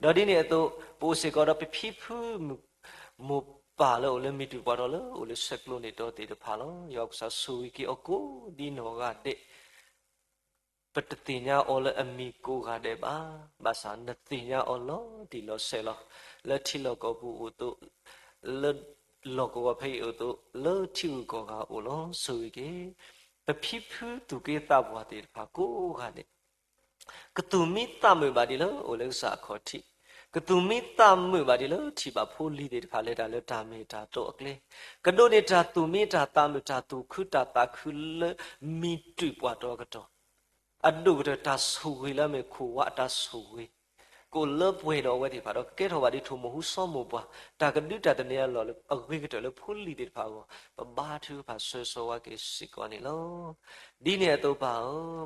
တော့ဒီနေ့တော့ပိုစေကောတော့ဖိဖူမပါလို့လဲမိတူပါတော့လို့လဲဆက်ကလို့နေတော့တေတဖာလောရောက်စားဆူကီအကူဒီနော်ကတဲ့ပတတိညာအော်လအမီကိုကတဲ့ပါဘာသာနတိညာအော်လောဒီလောဆဲလောလက်ထီလောကဘူးဥတုလက်လောကဝဖေဥတုလောချူကောကအိုလောဆူကီပဖိဖူတူကေတာဘွားတေဖာကိုကတဲ့ကတူမီတမေပါဒီလောအိုလဲစာခေါ်တိကတူမီတမေပါဒီလောထိပါဖိုးလီတေဖာလဲတာလဲတာမေတာတော့အကလေကဒိုနေတာတူမီတာတမေတာတူခုတာတာခုလမီတူပွားတော့ကတော့အဒုကတာဆူဝေလာမေခိုဝတာဆူဝေကိုလဘဝေတော့ဝဲဒီဖာတော့ကဲထောပါဒီထုံမဟုစောမပွားတာကဒုတာတနေရလောအဝေကတော့လဖိုးလီတေဖာကိုဘာသူဖာဆွဆောဝကေစီကောနေလောဒီနေတော့ပါ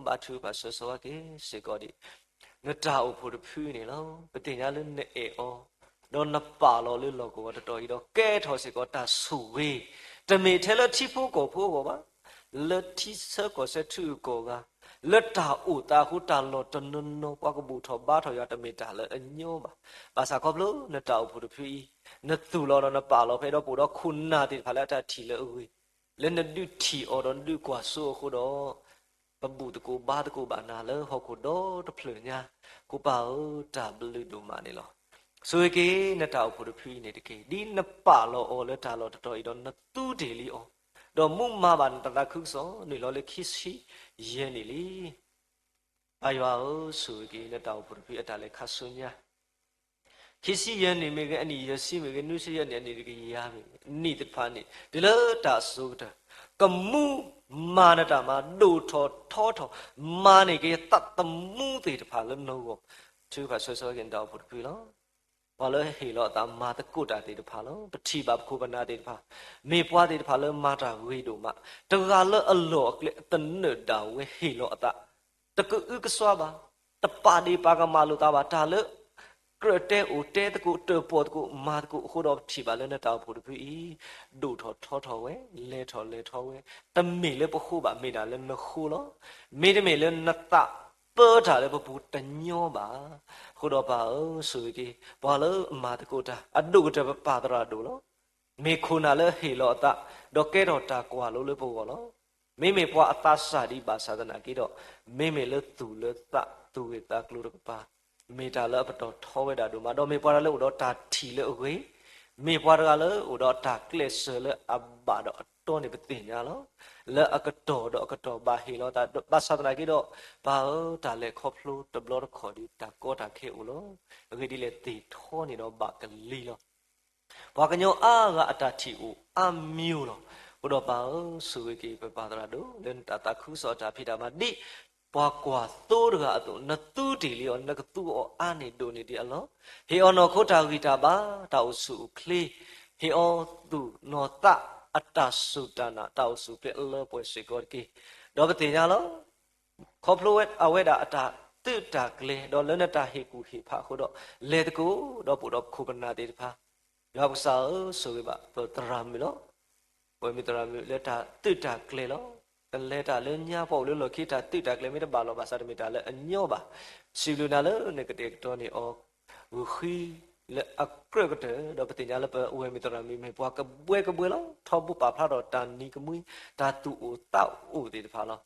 ဘာသူဖာဆွဆောဝကေစီကောဒီနတာအဖို့တဖူးနေလောပတင်ရလည်းနဲ့အောတော့နပါလောလေလောကိုတော်တော်ကြီးတော့ကဲထောစီကောတာဆူဝေတမေထဲလချိဖို့ကိုဖိုးကိုပါလက်တိဆကောဆက်သူကိုကလက်တာဥတာခုတာလောတနနောပကဘူထောဘာထောရတမေတာလေအညောပါဘာသာကောဘလို့နတာဥဖို့တဖူးနသူလောတော့နပါလောဖဲတော့ပူတော့ခုနာတိဖလာတာထီလေဦးလက်နဒုထီအော်တော့ဒုကွာဆိုခုတော့ပဘူတကူဘာတကူဘာနာလေဟောခုတော့တဖလညာကိုပါတာဘလူဒိုမာနေလောဆိုကေနတာဥဖို့တဖူးနေတကေဒီနပါလောအော်လက်တာလောတော်တော်ဤတော့နသူဒေလီအော်တော့မုမဘာန်တတာခုစောနေလောလေခိစီရဲနေလေအယောဆိုကေနတာဥဖို့တဖူးအတာလေခါဆုညာခိစီရဲနေမေကအနီရစီမေကနုစီရဲနေတကေရာမေနိတဖာနေဒီလောတာဆိုတာကမှုမာနတာမှာဒိုထောထောမာနေကေတတ်တမှုတေတဖာလနောကိုသူကဆွဆွကန်တော့ဖို့ပြီလောဘာလို့ဟေလောတာမာတကုတာတေတဖာလောပတိပါခုပနာတေတဖာမေပွားတေတဖာလောမာတာဝေတို့မတကလောအလောကလေတနတာဝေဟေလောအတတကုကဆွာပါတပါဒီပါကမာလိုတာပါဒါလောကရတဲ့ဦးတဲ့တကူတပေါ်တကူမာတကူခုတော့ထိပါလဲနဲ့တောက်ဖို့တပြီဒိုထောဝဲလဲထောဝဲတမေလဲပခုပါမေတာလဲနခုလောမေတမေလဲနတပေါ်တာလဲပပူတညောပါခုတော့ပါဆိုကြီးဘာလို့မာတကူတာအဒုကတပါတရာဒိုလောမေခုနာလဲဟေလောတာတော့ကဲတော့တာကွာလို့လဲပို့ကောလောမေပွားအသစာဒီပါသာသနာကြီးတော့မေလဲသူလဲတသူဝေတာကလူရပါမေတာလည်းအတော်ထောဝဲတာတို့မှာတော့မေပွားရလို့တော့တာထီလို့ဝေးမေပွားရလည်းတော့တာကလစ်ဆလည်းအဘာတော့အတော်နေပတင်ညာလောလဲအကတော်တော့အကတော်ဘာဟီလောတာဘာသာတနာကြီးတော့ဘာတာလဲခေါဖလို့တဘလောခေါ်ဒီတာကောတာခဲဦးလောအခုဒီလေတီထောနေတော့ဘာကလီလောဘာကညောအာကအတာထီဦးအမျိုးလောဘုတော့ပါဆူဝေကေပပါဒရာတို့လန်တာခုစောတာဖိတာမဒီပွားကွာသိုးတကအတူနတူတီလီယောနကတူအောအာနေဒိုနေဒီအလောဟေအောနောခိုတာဂီတာပါတောက်စုခလီဟေအောသူနောတအတဆုတနာတောက်စုပြအလောပွဲစေကောကီတော့ပတင်ညာလောခေါပလိုဝက်အဝဲတာအတာတုတာကလေတော့လနတာဟေကူဟေဖာခိုတော့လေတကူတော့ပူတော့ခုပနာတေတဖာရောက်စားဆိုရပါတရာမီလော ဝေမီတရာမီလက်တာတိတာကလေလောလက်တာလည်းညာပေါ့လို့ခိတာတိတာကလေမီတပါလောပါစာတမီတာလည်းအညောပါစီလူနာလည်းနေကတဲ့တော်နေအောဝခီle akrete do petinya le we mitra mi me bua ke bue lo tho bu pa pha do tan ni ke mui da tu o tau o de pha lo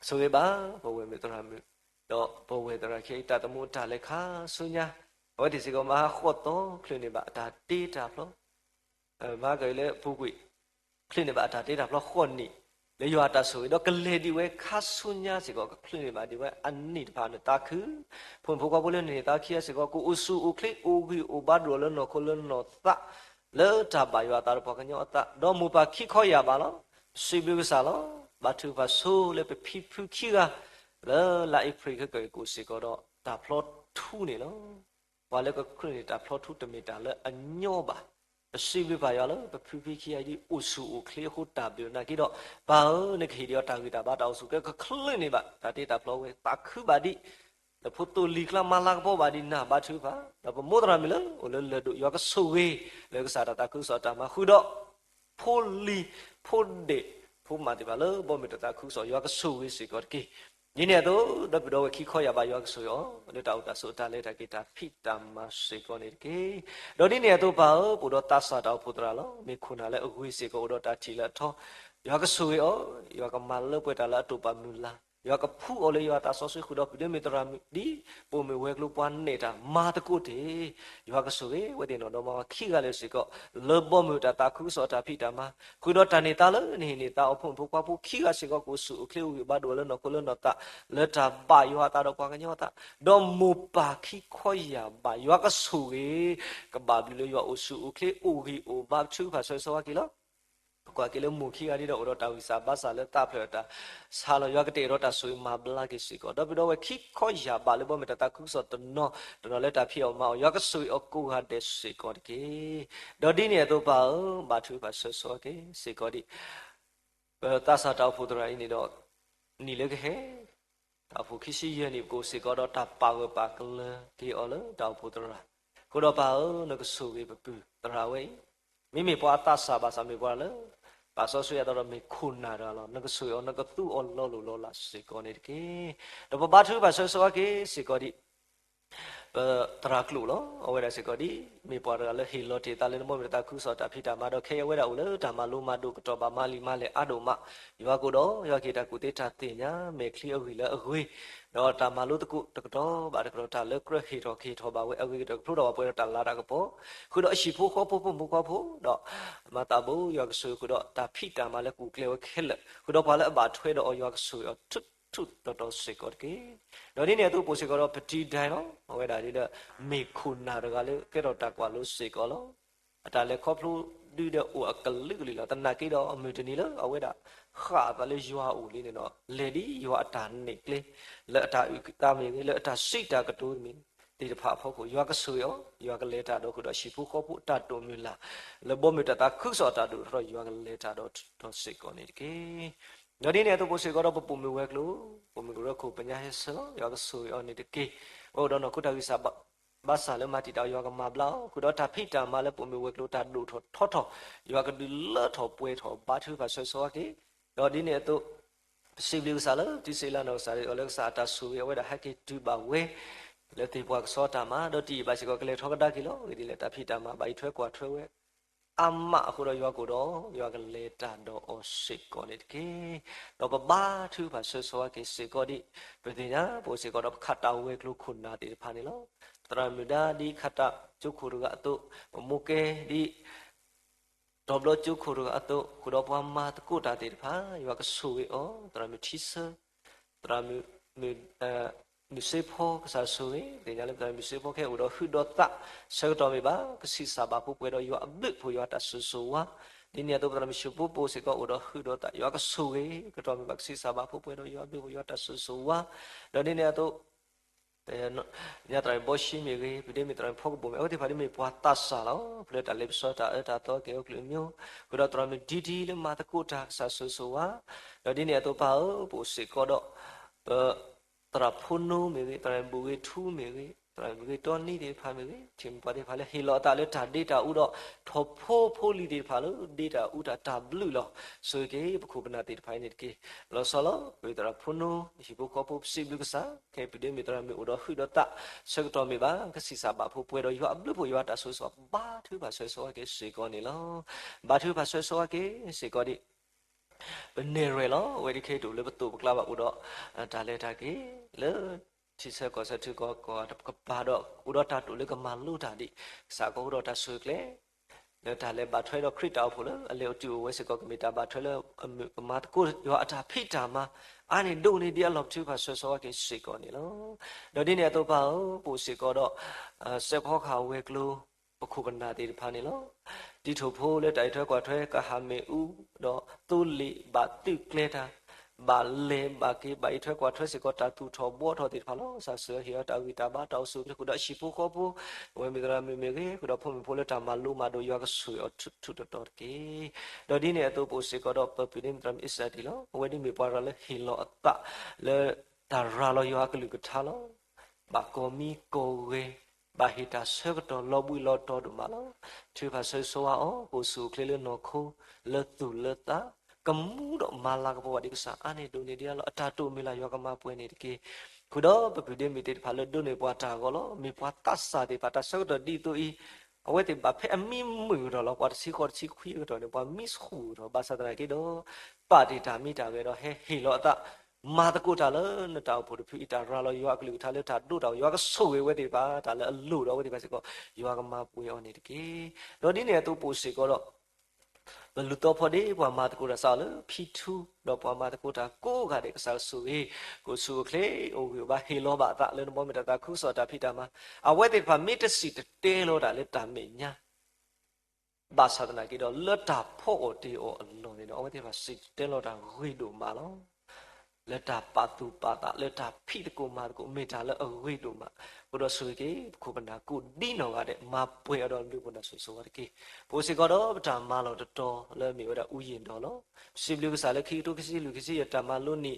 so we ba bo we mitra mi do bo we tra ke ta tamu ta le kha sunya o di si ko ma khot to khle ne ba da te ta plo ma ke le bu gui khle ne ba da te ta plo khot ni le yo ta so do ke le di we kha sunya si ko khle ne ba di we an ni pha ne ta khu phun phu ko bo le ne ta khia si ko ku usu u khle o gi o ba do le no ko le no ta le ta ba yo ta pho ka nyo ta do mu pa khi kho ya ba lo si bi sa lo ba thu ba so le pe phi phu khi ga le la i phri ke ku si ko do ta plot thu ne lo wa le ko khle ne ta plot thu te me ta le a nyo baစီဝိပါရလောပူပီခီအိုင်ဒီဥဆူဥခလီခုတာပြနာကိတော့ဘာနေခီရတာဂီတာဘာတောက်စုကခလင်းနေပါတာတေတာဖလောဝဲတာခုပါဒီလဖုတူလီကလာမလာကပေါ်ပါဒီနာဘာသူပါဒါပမိုဒရာမီလောလလဒယောကဆူဝေလေကစားတာခုစောတာမခုတော့ဖိုလီဖိုဒေဖိုမာဒီပါလောဘောမီတာခုစောယောကဆူဝေစီကောကေဒီနေ့တော့ဒပတော်ခိခေါ်ရပါယောကဆူယောလေတောက်တာဆိုတာလေတာကိတာဖိတမစေကောနေကေတော့ဒီနေ့တော့ဘာပူတော့တဆာတော့ဖုဒရာလောမေခုနာလေအခွေစီကောတော့တာချီလာထောယောကဆူယောယောကမလပွေတာလာတူပါမူလာယောကဖူအော်လေယောတာဆောဆွေခုတော့ပြည့်မီတရာဒီပုံမဝဲကလူပွားနေတာမာတကုတေယောကဆူဝဲတင်တော့မခိကလည်းစီကောလောဘောမူတာတာခုစောတာဖိတာမခုတော့တန်နေတာလေနေတာအဖုန်ဖုကွာဖုခိကစီကောကိုဆူခလေဝဘာဒဝလနော်ကိုလနော်တာလက်တာပါယောတာတော့ကွာကညောတာတော့မူပါခိခွရပါယောကဆူဝဲကဘာဘီလိုယောအဆူခလေအိုဂီအိုဘာချူဖာဆွေဆောကီလောကွာကလေးမူခီရတဲ့အော်တာဝီစာဘာစာလက်တာဖရတာဆာလယောကတေရောတာဆွေမာဘလာကိစီကောတော့ပြီးတော့ခိခေါ်ရပါလေဘောမတတာခုစောတနောတော်လက်တာဖြစ်အောင်မအောင်ယောကဆွေအကူဟာတဲ့စေကောတကေတော့ဒီနေတော့ပါဘာသူပါဆောဆောကေစေကောဒီတာစာတောက်ဖို့တရိုင်းနေတော့နီလေကဟဲတောက်ဖို့ခိစီရနေကိုစေကောတော့တာပါဝပါကလကေအော်လတောက်ဖို့တရာကိုတော့ပါနကဆူဝေပပူတရာဝေမိမိပွားတာစာပါစာမိပွားလေပါဆောဆွေရတော့မေခုနာရလောနကဆွေအောနကသူအောလောလောလာစေကောနေကေတော့ဘာသူပါဆောဆောကေစေကောဒီတရာကလူလောအဝဲရစေကောဒီမေပွားရလေဟီလောတေတာလေမောမတာခုစောတာဖိတာမာတော့ခေဝဲရဦးလေဓမ္မလိုမတုကတော့ဘာမလီမလေအဒုမယောကိုတော့ယောကေတာကုတေတာတင်ညာမေခလီအဝီလေအဝေးတော့ဓမ္မလိုတကုတကတော့ဘာတကတော့တာလေကရဟီတော့ခေထောပါဝဲအဝေးတော့ဖလို့တော့ပွဲတာလာတာကပေါ့ခုတော့အရှိဖို့ခေါ်ဖို့မခေါ်ဖို့တော့မတာဘူးယောကဆွေခုတော့တာဖိတာမလေကုကလေဝခဲလေခုတော့ဘာလဲအဘာထွဲတော့ယောကဆွေထွတ်တော်စေကောကေတော့ဒီနေ့သူပိုစေကောတော့ပတိတိုင်းနော်ဟောဒါဒီတော့မေခုနာတကလေကဲတော့တာကွာလို့စေကောလောအတာလေခေါပလို့ဒီတော့အကလိကလီလာတနာကေတော့အမေတနီလောအဝဲတာခါတလေယွာဦးလေးနေတော့လေဒီယွာအတာနေကလေလက်အတာတာမေလက်အတာစိတ်တာကတိုးမီဒီတဖာဖို့ကိုယွာကဆူယောယွာကလေတာတော့ခုတော့ရှိဖို့ခေါ်ဖို့တတ်တုံမြလာလေဘောမီတာခုစောတာတို့တော့ယွာကလေတာတော့စေကောနေကေနော်ဒီနေ့တော့ပိုစေကောတော့ပုံမဝဲကလို့ပုံမရခုပညာဟဲဆောယောကဆူယောနေတကေဟိုတော့နော်ခုတဝိစာဘာသာလမတီတောယောကမဘလောက်ခုတော့တာဖိတာမလည်းပုံမဝဲကလို့တာဒုထောယောကဒီလထောပွဲထောဘာသူပါဆောဆောကေတော့ဒီနေ့တော့စီဘလီဆာလဒီစီလာနော်ဆာရီအလက်ဆာတာဆူဝဲဒါဟက်ကေတူပါဝဲလက်တေပွားစောတာမှာတော့ဒီပါစီကောကလေးထောကတာကီလောဒီလေတာဖိတာမှာဘိုင်ထွဲကွာထွဲဝဲအမအခုတော့ယောကိုတော့ယောကလေတာတော့အစစ်ကောနေကေတော့ဘာသူပါဆောဆောကေစေကောဒီပြည်ညာပိုစေကောတော့ခတ်တာဝဲကလို့ခုနာတေဖာနေလောတရမီဒါဒီခတ်တာကျုခုရကအတုမုကေဒီတော့ဘလို့ကျုခုရကအတုခုတော့ဘာမတကုတာတေဖာယောကဆူဝေအောတရမီတီဆာတရမီမစေဖို့ကစားဆိုရင်ဒီညလည်းမစေဖို့ခဲဦးတော့ဟူတော့တာဆောက်တော်မိပါကစီစာပါဖို့ပွဲတော့ယောအဘစ်ဖို့ယောတာဆူဆူဝါဒီညတော့မရှုဖို့ပို့စေကောဦးတော့ဟူတော့တာယောကဆူဝေကတော့မိပါကစီစာပါဖို့ပွဲတော့ယောအဘစ်ဖို့ယောတာဆူဆူဝါတော့ဒီညတော့ညတိုင်းဘောရှိမီကြီးပြည်မီတိုင်းဖောက်ပုံအော်ဒီဖာဒီမီပွားတဆာလောဖလက်တလိပစောတာအတာတော့ကေကလူမျိုးကတော့တော်မီဒီလေမာတကုတာဆာဆူဆူဝါတော့ဒီညတော့ပါပို့စေကောတော့တရာဖုန်နိုမေတရာဘူဝေထူမေ Try Tony de family, Chimpati Pale, Hilota Leta data Udo, Topo Poli de Palo, data Uda Tablulo, so gay, Kubanated Pineke, Losolo, with Rapuno, Hibokopo, Sibusa, Capidemitra Udo Hudota, Sectomiba, Casisaba, Puedo, you are blue, you are the source of Batu Passo, I guess, Sigonilo, Batu Passo, I guess, Sigodi. Nerelo, where the K to live to Clava Udo, Taletaki, Le. Teacher có sẽ có tập ba đó, udah ta tụi lấy cái malu tadi, sao có udah ta sửa kle, nếu ta lấy bắt thuê đó khít áo phụ lỡ, nếu chú với sẽ có cái mita bắt thuê lỡ, mà cô yo ta pita mà, anh ấy đâu này dia lọc chú phải sửa cái sự có này lo, đó đi nè tôi bảo bố sẽ có đó, sẽ có khảo về lu, bố khu bên nào thì phải này lo, đi thủ phố lấy đại thuê qua thuê cả ham mê u đó, tu lì bắt tự kle ta. Bà lê bà kia bà thuê qua thuê sẽ có trả tu thọ bố thọ thì phải lo sao sửa hiểu trả người ta bắt đầu sửa cái cụ đã ship khó bố rồi mình ra mình cái cụ đã phong mình phong lên trả mà lu mà đôi cái sửa ở chút đó cái đó đi nè tôi bố sẽ có đó bởi vì mình làm ít thì lo rồi đi mình qua ra là hiểu lo ta là ta ra lo yo cái lực thà lo bà có mi cô ghê bà hiện ta sửa cái đó lo bui lo to được mà lo chứ phải sửa số áo bố sửa cái lên nó khô lơ tu lơ ta kamu dok malah kebawa di kesaan itu ni dia lo tatu mila yo kama puen ni ki kudo bepide mitit phalo do ni puata golo mi puata sa di pata so do di tu I awe ti ba phe mi mu do lo kwa si khwi do ni pa mi su do ba sa da ki do pa ti ta mi ta ge do he lo ta ma ta ko ta lo na ta pu phi ta ra lo yo aklu ta le ta do ta yo ka so we ti ba ta le lu do we ti ba se ko yo kama puen on ni ki do ni ne tu pu si ko lo lu to phode bwa ma ta ko ra sa lo phi thu do bwa ma ta ko ta ko ga de ka sa su e ko su kle o wi ba he lo ba ta le no mo me ta khu so ta phi ta ma a we te pha me ta si te lo ta le ta me nya ba sa na ki do le ta pho o te o lo ni do we te pha si te lo ta wi do ma lo le ta pa tu pa ta le ta phi ta ko ma ko me ta le a wi do ma ko do su ki ko ba na ko di no ga de ma pwe do lu ko na su so wa ki bo si ko do ta ma lo to le mi wa da u yin do lo si lu ka sa le ki to ki si lu ki si ya ta ma lo ni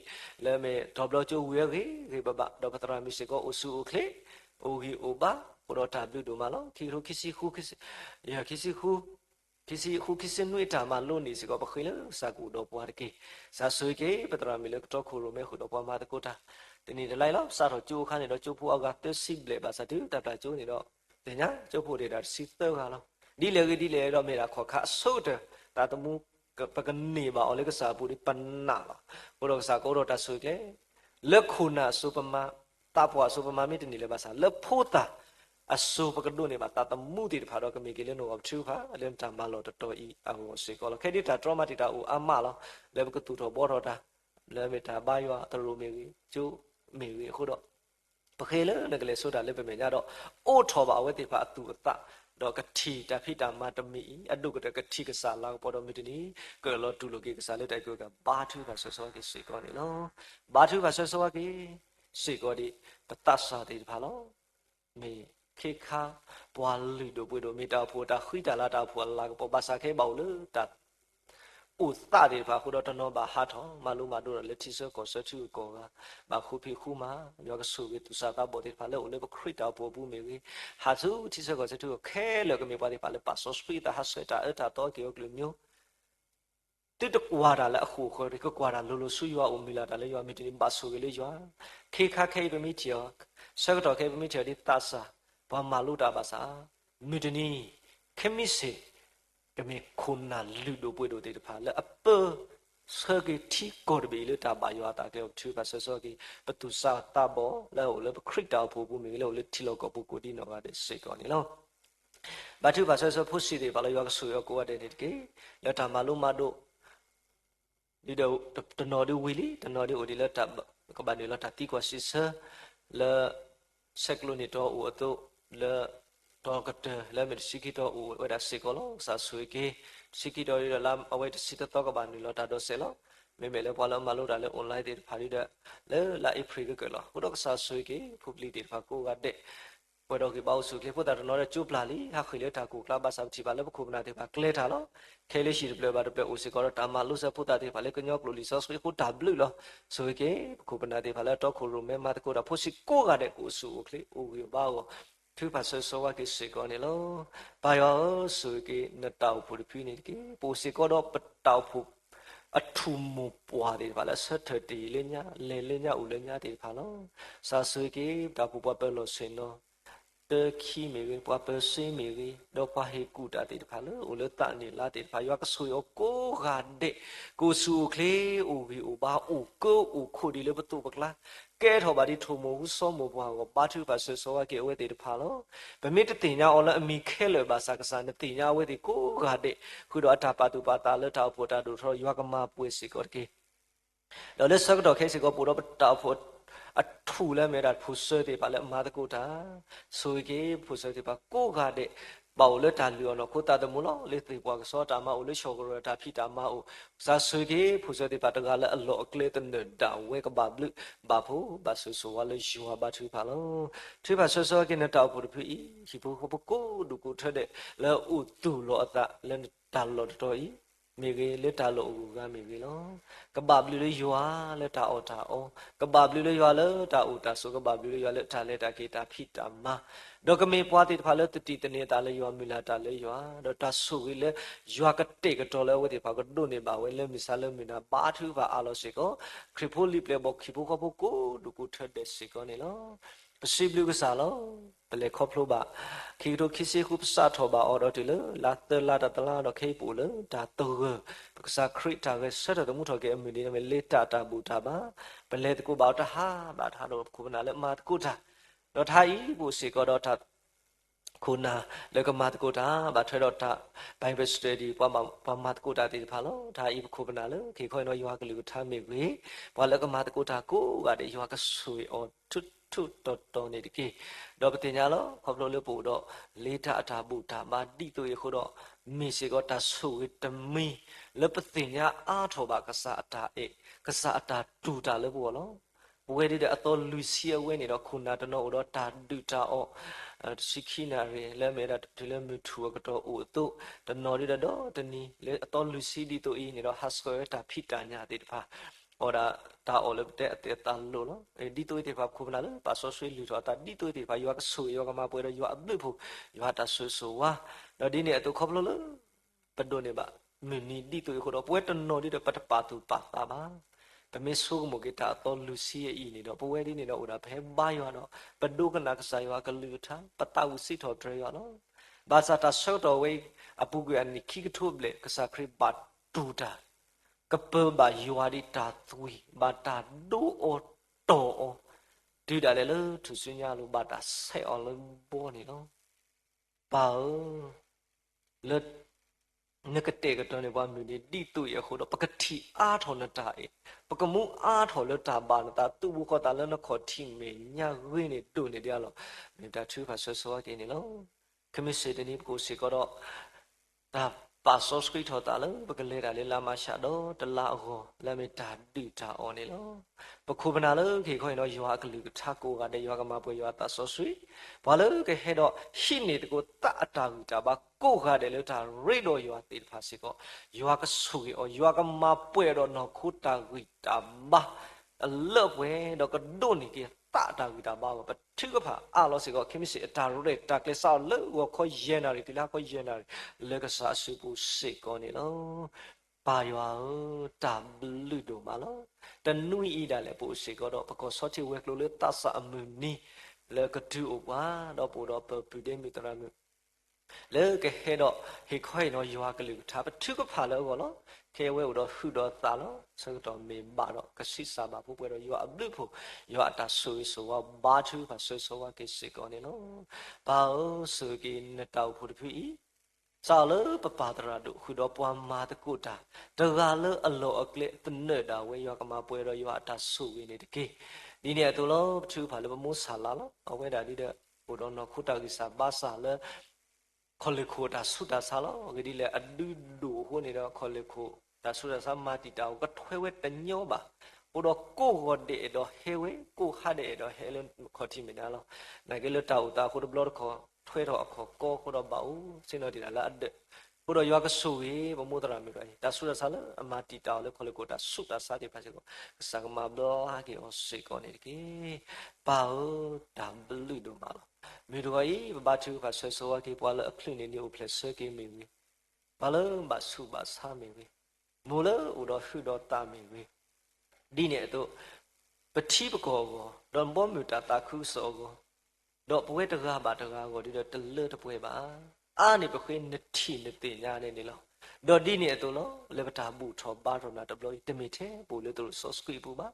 le me do blo cho wi ki ba ba do pa tra mi si ko o su o kle o gi o ba ko do ta lu do ma lo ki ro ki si khu ki si ya ki si khu ki si nui ta ma lo ni si ko ba khoi le sa ku do pwa ki sa su ki pa tra mi le to khu ro me khu do pwa ma ta ko taဒီနေ့လိုက်လောက်စားတော့ကျိုးခန်းနေတော့ကျိုးဖို့အောက်ကတက်စီပလေပါစားတူတပ်တာကျိုးနေတော့တင်ညာကျိုးဖို့တွေဒါစီတော့ခါလောဒီလေတော့မေတာခေါ်ခါဆုတ်တယ်တာတမှုပကနေပါအော်လေကစားပူဒီပနာပါဘိုတော့စားကိုတော့တဆွေကလက်ခုနာစူပမာတာပွားစူပမာမီတနေလေပါစားလက်ဖို့တာအဆူပကဒုနေပါတာတမှုတီတဖာတော့ကမေကလေးနိုအထူဖာအလန်တမလောတော်တော်ဤအောစေကောလခဲဒီတာထရမတီတာဦးအမလောလေဘကတူတော့ဘောတော့တာလေမေတာဘာယောတရူမေကျိုးမေဝေခုတော့ပခေလနကလေးဆိုတာလည်းပဲမြင်ကြတော့အိုထောပါဝဲတိဖာအတူအတတော့ကတိတဖိတာမတမီအတုကတကတိကစားလောက်ပေါ်တော့မြတနီကလောတူလိုကေကစားလက်တိုက်ကိုကဘာထုပါဆောဆောကေစေကောနေလောဘာထုပါဆောဆောကေစေကောဒီပတ္တစာတိဖာလောမေခေခါပွာလူတို့ပွေတို့မေတာဖို့တာခွိတာလာတာဖို့လာပေါ်ပါစာခဲပေါ့လေတဥသတဲ့ဘာခုတော့တနောဘာဟာထောမလူမတို့လက်တိစကောစချူကောကဘာခုဖိခုမာယောကဆုဝေသူစာကဘောတဲ့ဖာလေဦးလေခရစ်တာပေါ်ဘူးမေဝေဟာသူတိစကောစချူခဲလေကမေပါတဲ့ဖာလေပါဆောစပီတာဟာဆွေတာအတာတော့ကေယောကလူမျိုးတိတကွာတာလေအခုခေါ်ရကကွာတာလိုလိုဆူရွာဦးမီလာတာလေရွာမီတင်ပါဆူကလေးရွာခေခခဲပမီချောဆက်တော့ခဲပမီချေဒီတာစာဘာမလူတာပါစာမီတနီခမီစေကမေခုနာလူတို့ပွေတို့တေတဖာလဲအပစကေတီကောဒဘီလတာဘာယောတာကေသူပါဆောကေပတူစာတာဘောလဲဟိုလဲခရစ်တာဖို့ဘူးမေလဲဟိုလဲတီလောကပုကိုဒီနောကတဲ့စေကောနေလောဘာသူပါဆောဖို့စီတွေဘာလဲယောကဆူယောကိုဝတဲ့နေကေလဲတာမလုံးမတို့ဒီတော့တနော်ဒီဝီလီတနော်ဒီအိုဒီလဲတာကဘာနေလဲတာတီကွာစီဆာလဲဆက်ကလိုနီတော့အိုတော့လဲတော့ကတလဲမစီကီတော့ဝဒါစေကောလောစာဆွေကေစီကီတော့ရလာအဝဲစီတော့ကဘာနီလောတာတော့ဆဲလောမေမေလဲပွာလောမလို့တာလဲ online တွေဖာရီတဲ့လဲလာအဖရီကလောဟိုတော့စာဆွေကေဖူပလီတွေဖာကိုကတဲ့ ဘွယ်တော်ကပေါ့စုကလေဖို့တာတော့ကျုပ်လာလီဟာခိလေတာကိုကလာဘာစာချီပါလေဘခုမနာတဲ့ပါကလေထားလို့ခဲလေးရှိတယ်ပြပါတော့ပြအိုစီကတော့တာမလို့စဖို့တာတဲ့ပါလေကညောကလိုလီဆော့ဆွေကိုတာဘလူလို့ဆိုကေဘခုမနာတဲ့ပါလေတော့ခိုလိုမဲမတ်ကိုတာဖို့စီကိုကတဲ့ကိုစုကလေအိုဝေဘာကိုသူပါဆောဝါကိစေကောနေလို့ဘာယောဆိုကေနတောက်ဖို့ပြနေကေပိုစီကတော့ပတောက်ဖို့အထူမပွားတယ်ပါလားဆက်ထတီလေညာလေညာဦးလေညာတယ်ပါလို့စာဆွေကေတာပူပွားပဲလို့စင်တော့တခီမေဝပွားပဲစင်းမေဝတော့ပါဟေကူတာတယ်ပါလို့ဦးလတနေလာတယ်ပါယောကဆွေကိုကတဲ့ကိုစုကလေဦးဘီဦးပါဦးကိုဦးခုဒီလေဘတူပကလာကဲထော်ပါဒီထုံမဟုစောမဘွားကိုပါထုပါဆွေစောဝကေဝဲတယ်ပါလို့ဗမိတတင်ညာအော်လအမီခဲလေပါစာကစားနေတင်ညာဝဲဒီကိုကတဲ့ခုတော့အတာပါတူပါတာလတောက်ဖို့တာတို့ထော်ယောကမပွေစီကောကေတော့လက်စကတော့ခဲစီကောပူတော့တောက်ဖို့အထူလဲမဲတာဖူဆွဲတယ်ပါလဲမာတကူတာဆိုကေဖူဆွဲတယ်ပါကိုကတဲ့ပေါလတာလျောနော်ကိုတာတမလို့လေတေပွားကစောတာမအိုလေချောကရတာဖိတာမအိုစာဆွေကေဖူဆွဲတယ်ပါတကလည်းအလောအကလေတနဒါဝဲကဘာဘလဘာဖို့ဘာဆူဆူဝါလေယူဟာဘာထူပါလို့ထူပါဆောဆောကေနတောက်ဖို့ဖိဟိဖို့ကိုဒုကိုထတဲ့လဲဥတူလောအတာလဲတာလောတော်ဤမေကေလက်တာလို့ကမေကေလောကဘာဘလူလေးရွာလက်တာအော်တာအောကဘာဘလူလေးရွာလက်တာအိုတာဆိုကဘာဘလူလေးရွာလက်တာလက်တာကေတာဖိတာမဒေါကမေပွားတိဖာလက်တတိတနေတာလေရွာမီလာတာလေရွာဒေါတာဆူဝီလေရွာကတဲ့ကတော်လဲဝတိဖာကဒုနေပါဝဲလဲမီဆာလဲမီနာဘာထူပါအလောစေကိုခရီဖိုလီပလေဘောခိဖိုကဘကိုဒုကိုထက်တဲ့စေကိုနေလောပစီဘလူကစားလောပလေခေါပလိုပါခိတိုခိစီခုပစာထောပါအော်တော်တီလလာတလာတလာတော့ခေပူလဒါတော့ပကစားခရစ်တာရဲ့ဆက်တော်မှုထော်ကေအမီနေမယ်လေတာတာဘူတာပါပလေတကူပါတဟာဘာသာတော့ခုနာလဲမာတကူတာတော့ထိုင်ဘူစီကတော့တာခုနာလေကမာတကူတာဘာထွဲတော့တာဘိုင်ဘယ်စတဒီပွားမမာတကူတာတီဖာလို့ဒါဤခုပနာလဲခေခွိုင်းတော့ရွာကလေးကိုထားမိပြီဘွာလေကမာတကူတာကိုကတဲ့ရွာကဆွေအော်ထွထုတော်နေတကေတော့ပတင်ညာလောခေါပလို့လို့ပို့တော့လေးထအထာပုထာမာတိတို့ရခုတော့မေစီကောတဆုဝတမီလပတင်ညာအားထောပါကစားအတာကစားအတာတူတာလို့ပေါ့နော်ဝဲတဲ့အတော်လူစီဝဲနေတော့ခုနာတနောတော့တာဒူတာအောရှိခိနာရလဲမဲတာဒီလဲမထူကတော့အိုတို့တနော်ရတော့တနီလဲအတော်လူစီဒီတို့အင်းနေတော့ဟတ်ဆွဲတာဖိတာညာတဲ့တဖာအော်ဒါတာအော်လေတဲ့အတေတန်လို့နော်ဒီတိုးတေဖာခုမလာလို့ပါဆောဆွေလူတော့တာဒီတိုးတေဖာယောကဆူယောကမပွဲတော့ယောအဘိဖို့ယောတာဆူဆူဝါတော့ဒီနေ့အတူခေါပလို့လို့ပဒိုနေပါမင်းဒီတိုးခုတော့ပွဲတနော်ဒီတော့ပတပါတူပါတာပါတမေဆုမကေတာတော့လူစီရဲ့ဤနေတော့ပွဲဒီနေတော့ဥဒါဘဲဘာယောတော့ပဒိုကနာကဆာယောကလူထာပတာဝစီတော်တရယောနော်ဘာသာတာဆောတော်ဝေအပုကွေအနိခိကထုဘလေကဆာခရစ်ဘတ်တူတာကပဘာယောရီတာသွီဘာတာဒူအိုတိုဒီဒါလေလို့သူစညာလို့ဘာတာဆဲအော်လို့ပေါ်နေနော်ပါလက်နကတဲ့ကတော့နေပါမျိုးဒီတိတူရခုတော့ပကတိအားထော်နတာပကမှုအားထော်လတာဘာနတာသူဘကတာလနခေါ်တိမေညာဝင်းနေတူနေတယ်လို့မြေတာသူဖာဆောဆောကင်းနေလို့ခမစ်စေတနီကိုစီကတော့ဒါပါဆောစခရီထော်တာလို့ပကလေတာလေလာမရှာတော့တလာအောလာမေတာတိတာအော်နေလို့ပခုပနာလို့ခေခွင်တော့ရွာကလူထကိုကတဲ့ရွာကမပွဲရွာတာဆောဆွေဘာလို့ကဟဲတော့ရှိနေတကိုတအတာကူတာပါကိုခတယ်လို့တာရိတော့ရွာတေဖာစီကောရွာကဆူအော်ရွာကမပွဲတော့နော်ခုတာကူတာဘာအလောပွဲတော့ကဒုန်နေကတအတာကူတာဘာပထုကဖာအလောစီကောခိမစီအတာရိုတဲ့တာကလေးဆောက်လို့ခေါ်ရဲနာရီဒီလားခေါ်ရဲနာရီလက်ကစားစုပူစေကောနေလို့ပါရွာတာဘလူတို့မလားတနွိဤတာလေပိုစေကတော့ပကောဆော့ချဝဲကလို့လေတဆာအမနီလေကတူဝါတော့ပိုတော့ပူဒဲမီတရာမျိုးလေကဟဲတော့ဟေခွိုင်တော့ရွာကလေးထားပထုကဖာလို့ဘောနော်ခဲဝဲတော့ဟူတော့သာလို့ဆိုတော့မေဘာတော့ကစီစာပါဖို့ပွဲတော့ရွာအဘလူဖို့ရွာတာဆူဆိုဝါဘာချူပါဆူဆိုဝါကိစေကောနေလို့ဘာဆိုကိနတောက်ဖို့တဖီစာလပပတရာတို့ခုတော့ပွားမာတကုတာတကလအလောအကလေတနေတာဝဲရွာကမပွဲတော့ရွာတာဆူဝင်းနေတကေဒီနေ့တူလို့ချူဖာလို့မိုးဆာလာလို့အဝဲတာဒီတဲ့ဟိုတော့နော်ခုတာကိစာဘာစာလဲခေါ်လေခိုတာဆုတာဆာလို့ဒီလေအဒူဒူဟိုနေတော့ခေါ်လေခိုတာဆုတာဆာမာတီတာကထွဲဝဲတညောပါ不到过个的到黑位，过下的到黑了考题没拿了，那个了到达或者不了考推到考过或者包，现在的啦的，不到有个数位不木头了没关系，但数了啥了，马地到了考了过达数了啥的发现个，啥个马不了哈个我谁讲的个，包打不溜都嘛了，没多一把车把车说个把了可能你有 plus 个没位，把了把数把啥没位，没了我到数到大没位。ဒီနေ့တော့ပတိပကောကိုတော့ဘောမြတာတာခုစောကိုတော့ဘဝတကားပါတကားကိုဒီတော့တလတပွဲပါအာနေပခွေးနှစ်ထီနှစ်တင်ညာနေနေလောတော့ဒီနေ့တော့လောလေပတာဘူးထောပါတော့နာတဘလို့တမိတဲ့ပူလို့တို့ဆော့စကွီပူပါ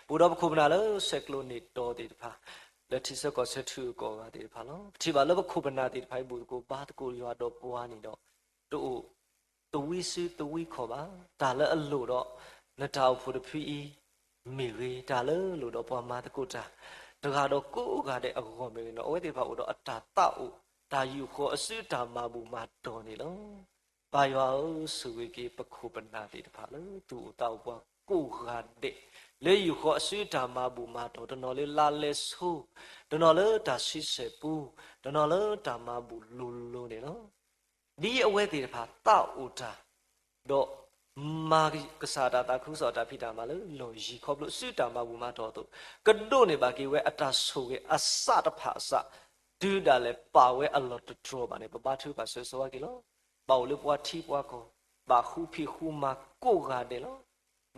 ပူတော့ခုမနာလို့ဆက်ကလိုနေတော့ဒီတဖာလက်တီစကောဆက်ထူကောပါဒီတဖာလောပတိပါလို့ခုပနာဒီတဖိုင်ဘူးကိုဘာတကိုရွာတော့ပွားနေတော့တို့တဝီစီတဝီခေါ်ပါဒါလည်းအလို့တော့နှစ်တောက်ဖို့တဖီမေရီဒါလည်းလို့တော့ပွားမတကုတာတကားတော့ကိုကတဲ့အကောမေရီနော်အဝဲတေဖာဦးတော့အတာတောက်ဒါယူခေါ်အစစ်တာမဘူးမတော်နေလို့ပါရွာစုဝေကေပခုပနာတိတဖာလို့သူ့တောက်ပွားကိုကတဲ့လေယူခေါ်အစစ်တာမဘူးမတော်တနော်လေးလာလဲဆိုးတနော်လေဒါရှိစေပူတနော်လေဒါမဘူးလူလူနေနော်ဒီအဝဲတေတဖာတောက်ဦးတာတော့မာကစားတာခုစောတာဖိတာမလို့လွန်ရီခေါပလို့စစ်တာမဘူးမတော်တော့ကဒိုနေပါကေဝဲအတာဆိုကေအစတဖာအစဒူဒါလေပါဝဲအလော့တထရောပါနေပပထူပါဆွဆွာကေလောပေါလို့ပွားထီပွားကောဘာခုဖိခုမာကိုကတယ်လော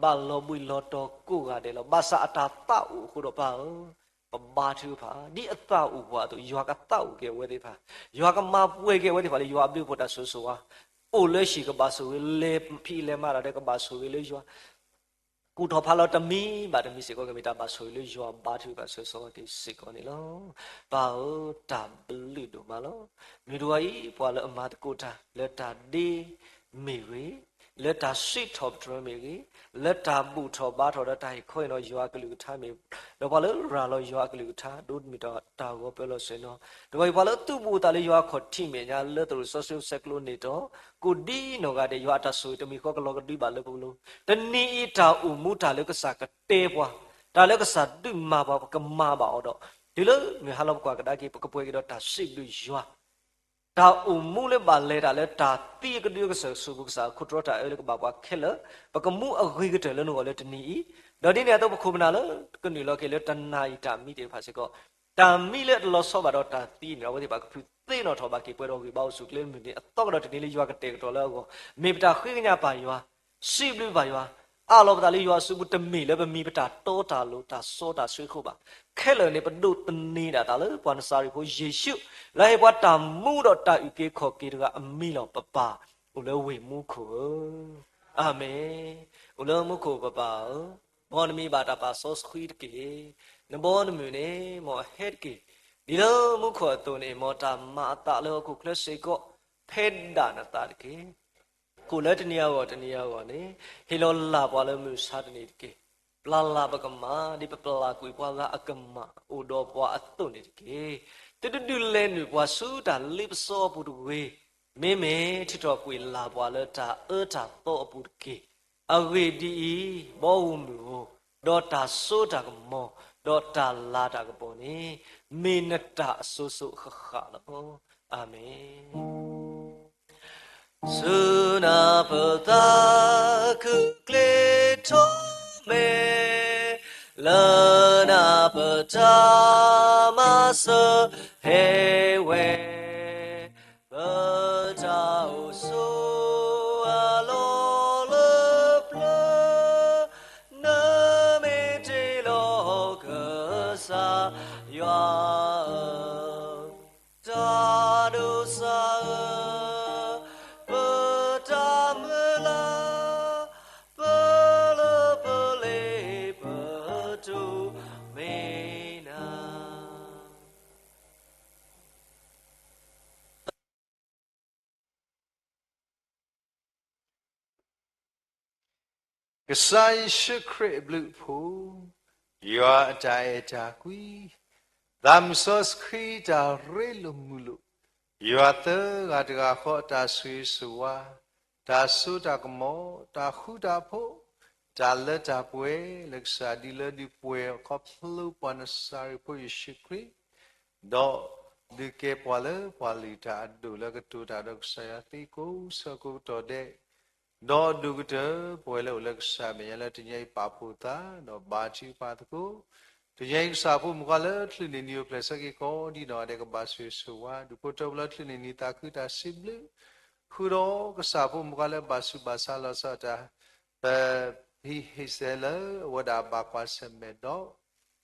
ဘာလောဘွီလောတော့ကိုကတယ်လောဘာစာအတာတောက်ခုတော့ပါဘာထူပါဒီအတောက်ဘွားတော့ရွာကတောက်ကေဝဲသေးပါရွာကမပွေကေဝဲသေးပါလေရွာပြုတ်ပေါ်တာဆွဆွာအိုလဲရှိကဘာဆိုလေဖီလဲမာရတဲ့ကဘာဆိုလေရွာကူတော်ဖာလို့တမီဘာတမီစေကောကမီတာဘာဆိုလေရွာဘာသူဘာဆိုစောကိစေကောနေလောဘာတာဘလူတို့မလောမြေတော်ကြီးပွာလအမတ်ကိုတာလက်တာဒီမေရီလက်တာရှိထော့ဒရမေရီလက်တာဘူးထော့ဘာထော့တဲ့တိုင်ခွင်တော့ရွာကလူထားမေတော့ဘာလို့ရာလို့ရွာကလူထားဒုမီတော့တာကိုပြောလို့စင်တော့တော့ဘာလို့သူ့ဘူးတာလေးရွာခေါ်ထိမေညာလက်တို့ဆော့ဆော့ဆက်ကလို့နေတော့ကိုဒီနော်ကတဲ့ရွာတဆူတမီခေါကလောကဒီပါလို့ဘူးလို့တနီအတာဥမူတာလည်းကစားကတဲပွားဒါလည်းကစားဒုမာပါကမာပါတော့ဒီလိုမြေဟာလောက်ကွာကဒါကြီးပကပွဲကတော့တာရှိလို့ရွာဒါအုံမူလည်းပါလဲတာလဲတာတိကတိကဆဆူကစားခုထရတာအဲ့လိုကဘာခဲလပကမှုအဂိကတယ်လို့လည်းတနီတော့ဒီနေရာတော့ခုမနာလို့ကနေလောကေလဲတနာဤတာမိတယ်ဖာစကောတာမိလဲလောဆောပါတော့တာတိနေတော့ဝတိပါကဖူသိတော့ထောပါကေပွဲတော်ကြီးပေါ့စုကလေးမြင်အတော့တော့ဒီလေးရွာကတဲ့တော်လဲကောမေပတာခွေးကညာပါရွာရှိဘလူပါရွာအလောပတာလေးရွာစုဘူးတမိလဲပမိပတာတောတာလို့တာစောတာဆွေးခုပါခဲလနေပဒုတနေတာတာလဲပွားနစာရီကိုယေရှုလဲဘွားတာမှုတော့တာဥကေခေါ်ကေတကအမိလောပပဦးလဲဝေမှုခုအာမင်ဦးလဲမှုခုပပဘောနမီဘာတာပါဆော့စခွီးကေနဘောနမီနေမောဟက်ကေဒီလိုမှုခေါ်တုန်နေမောတာမာတာလောခုကလစေကိုဖက်ဒါနတာကေကိုလက်တနီယောတနီယောနေဟီလောလာပွားလမှုစာတနေကေပလာလာပကမာဒီပလာကွေပွားကအကမအိုတော်ပွားအတုန်နေကေတူတူလဲနွေပွားဆူတာလိပစောပူတဝေမေမေထတော်ကွေလာပွားလတာတာတော့အပူကေအဝေဒီဘောဝမှုဒေါ်တာဆိုတာကမောဒေါ်တာလာတာကပေါ်နေမေနတာအဆူဆူခခလောအာမင် Sunapata kukleto me lanapata masa hewe bata uso alolapla namete lokasa ya tadosa cái sai sức khỏe blue phù, yo trái trái quý, đam sốt khí trái rê lùm mulu, yo tơ gạt gạt khó trái suy suwa, trái su trái mò, trái khu trái phô, Jala tapwe leksa dila di pwe koplu panasari po yishikri do di ke pwala pwali ta adu la ketu ta dok saya tiku saku to de do du gute pwela leksa me yala tinyai paputa do bachi patku tinyai sapu mukala tlini niyo plesa ki ko di do de ka basu suwa du poto bla tlini ni taku ta siblu khuro ka sapu mukala basu basala sa ta he said what about Quasemedo?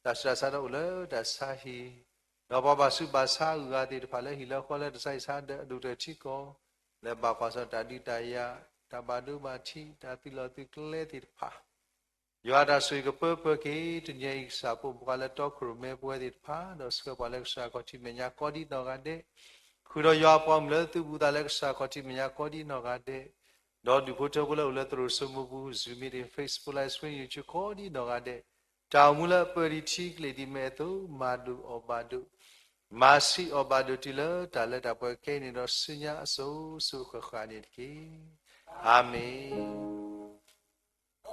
That's Rasada, that's Sahi. No Babasu Basa, who got it, Pala, he left all the size had do the Chico, the Bakwasa Taditaya, Tabadu Bachi, Tapiloti, let it pa. You are a swig purple key to Jay Sapu Pala talk, remember where it pa, the scope Alexa Cotimania Codi Nogade. Kudo Yapom Letu Budalexa Cotimania Codi Nogade. Do di photo bula ula terus semubu zoom in Facebook live stream YouTube kodi nogade. Taumula peritik lady metu madu obadu. Masi obadu tila talet apa kini rasunya so kekhanit ki. Amin.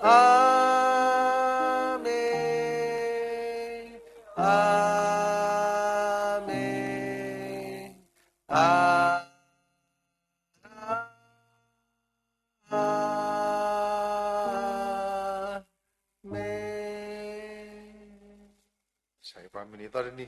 Amin. Amin. Amin. Saya paham ini tadi ni.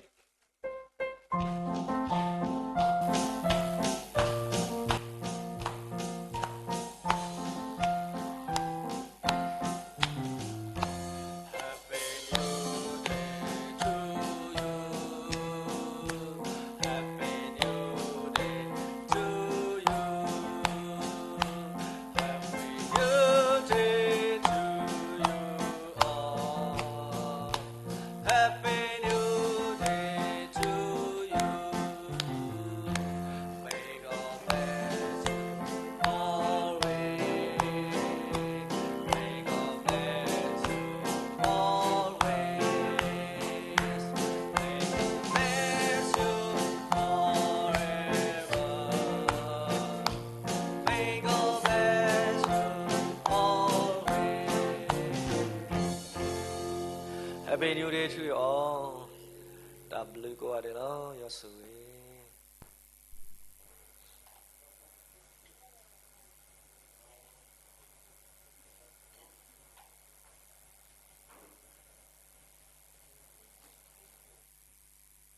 Happy New Day to you all. W go at it all, your sweet.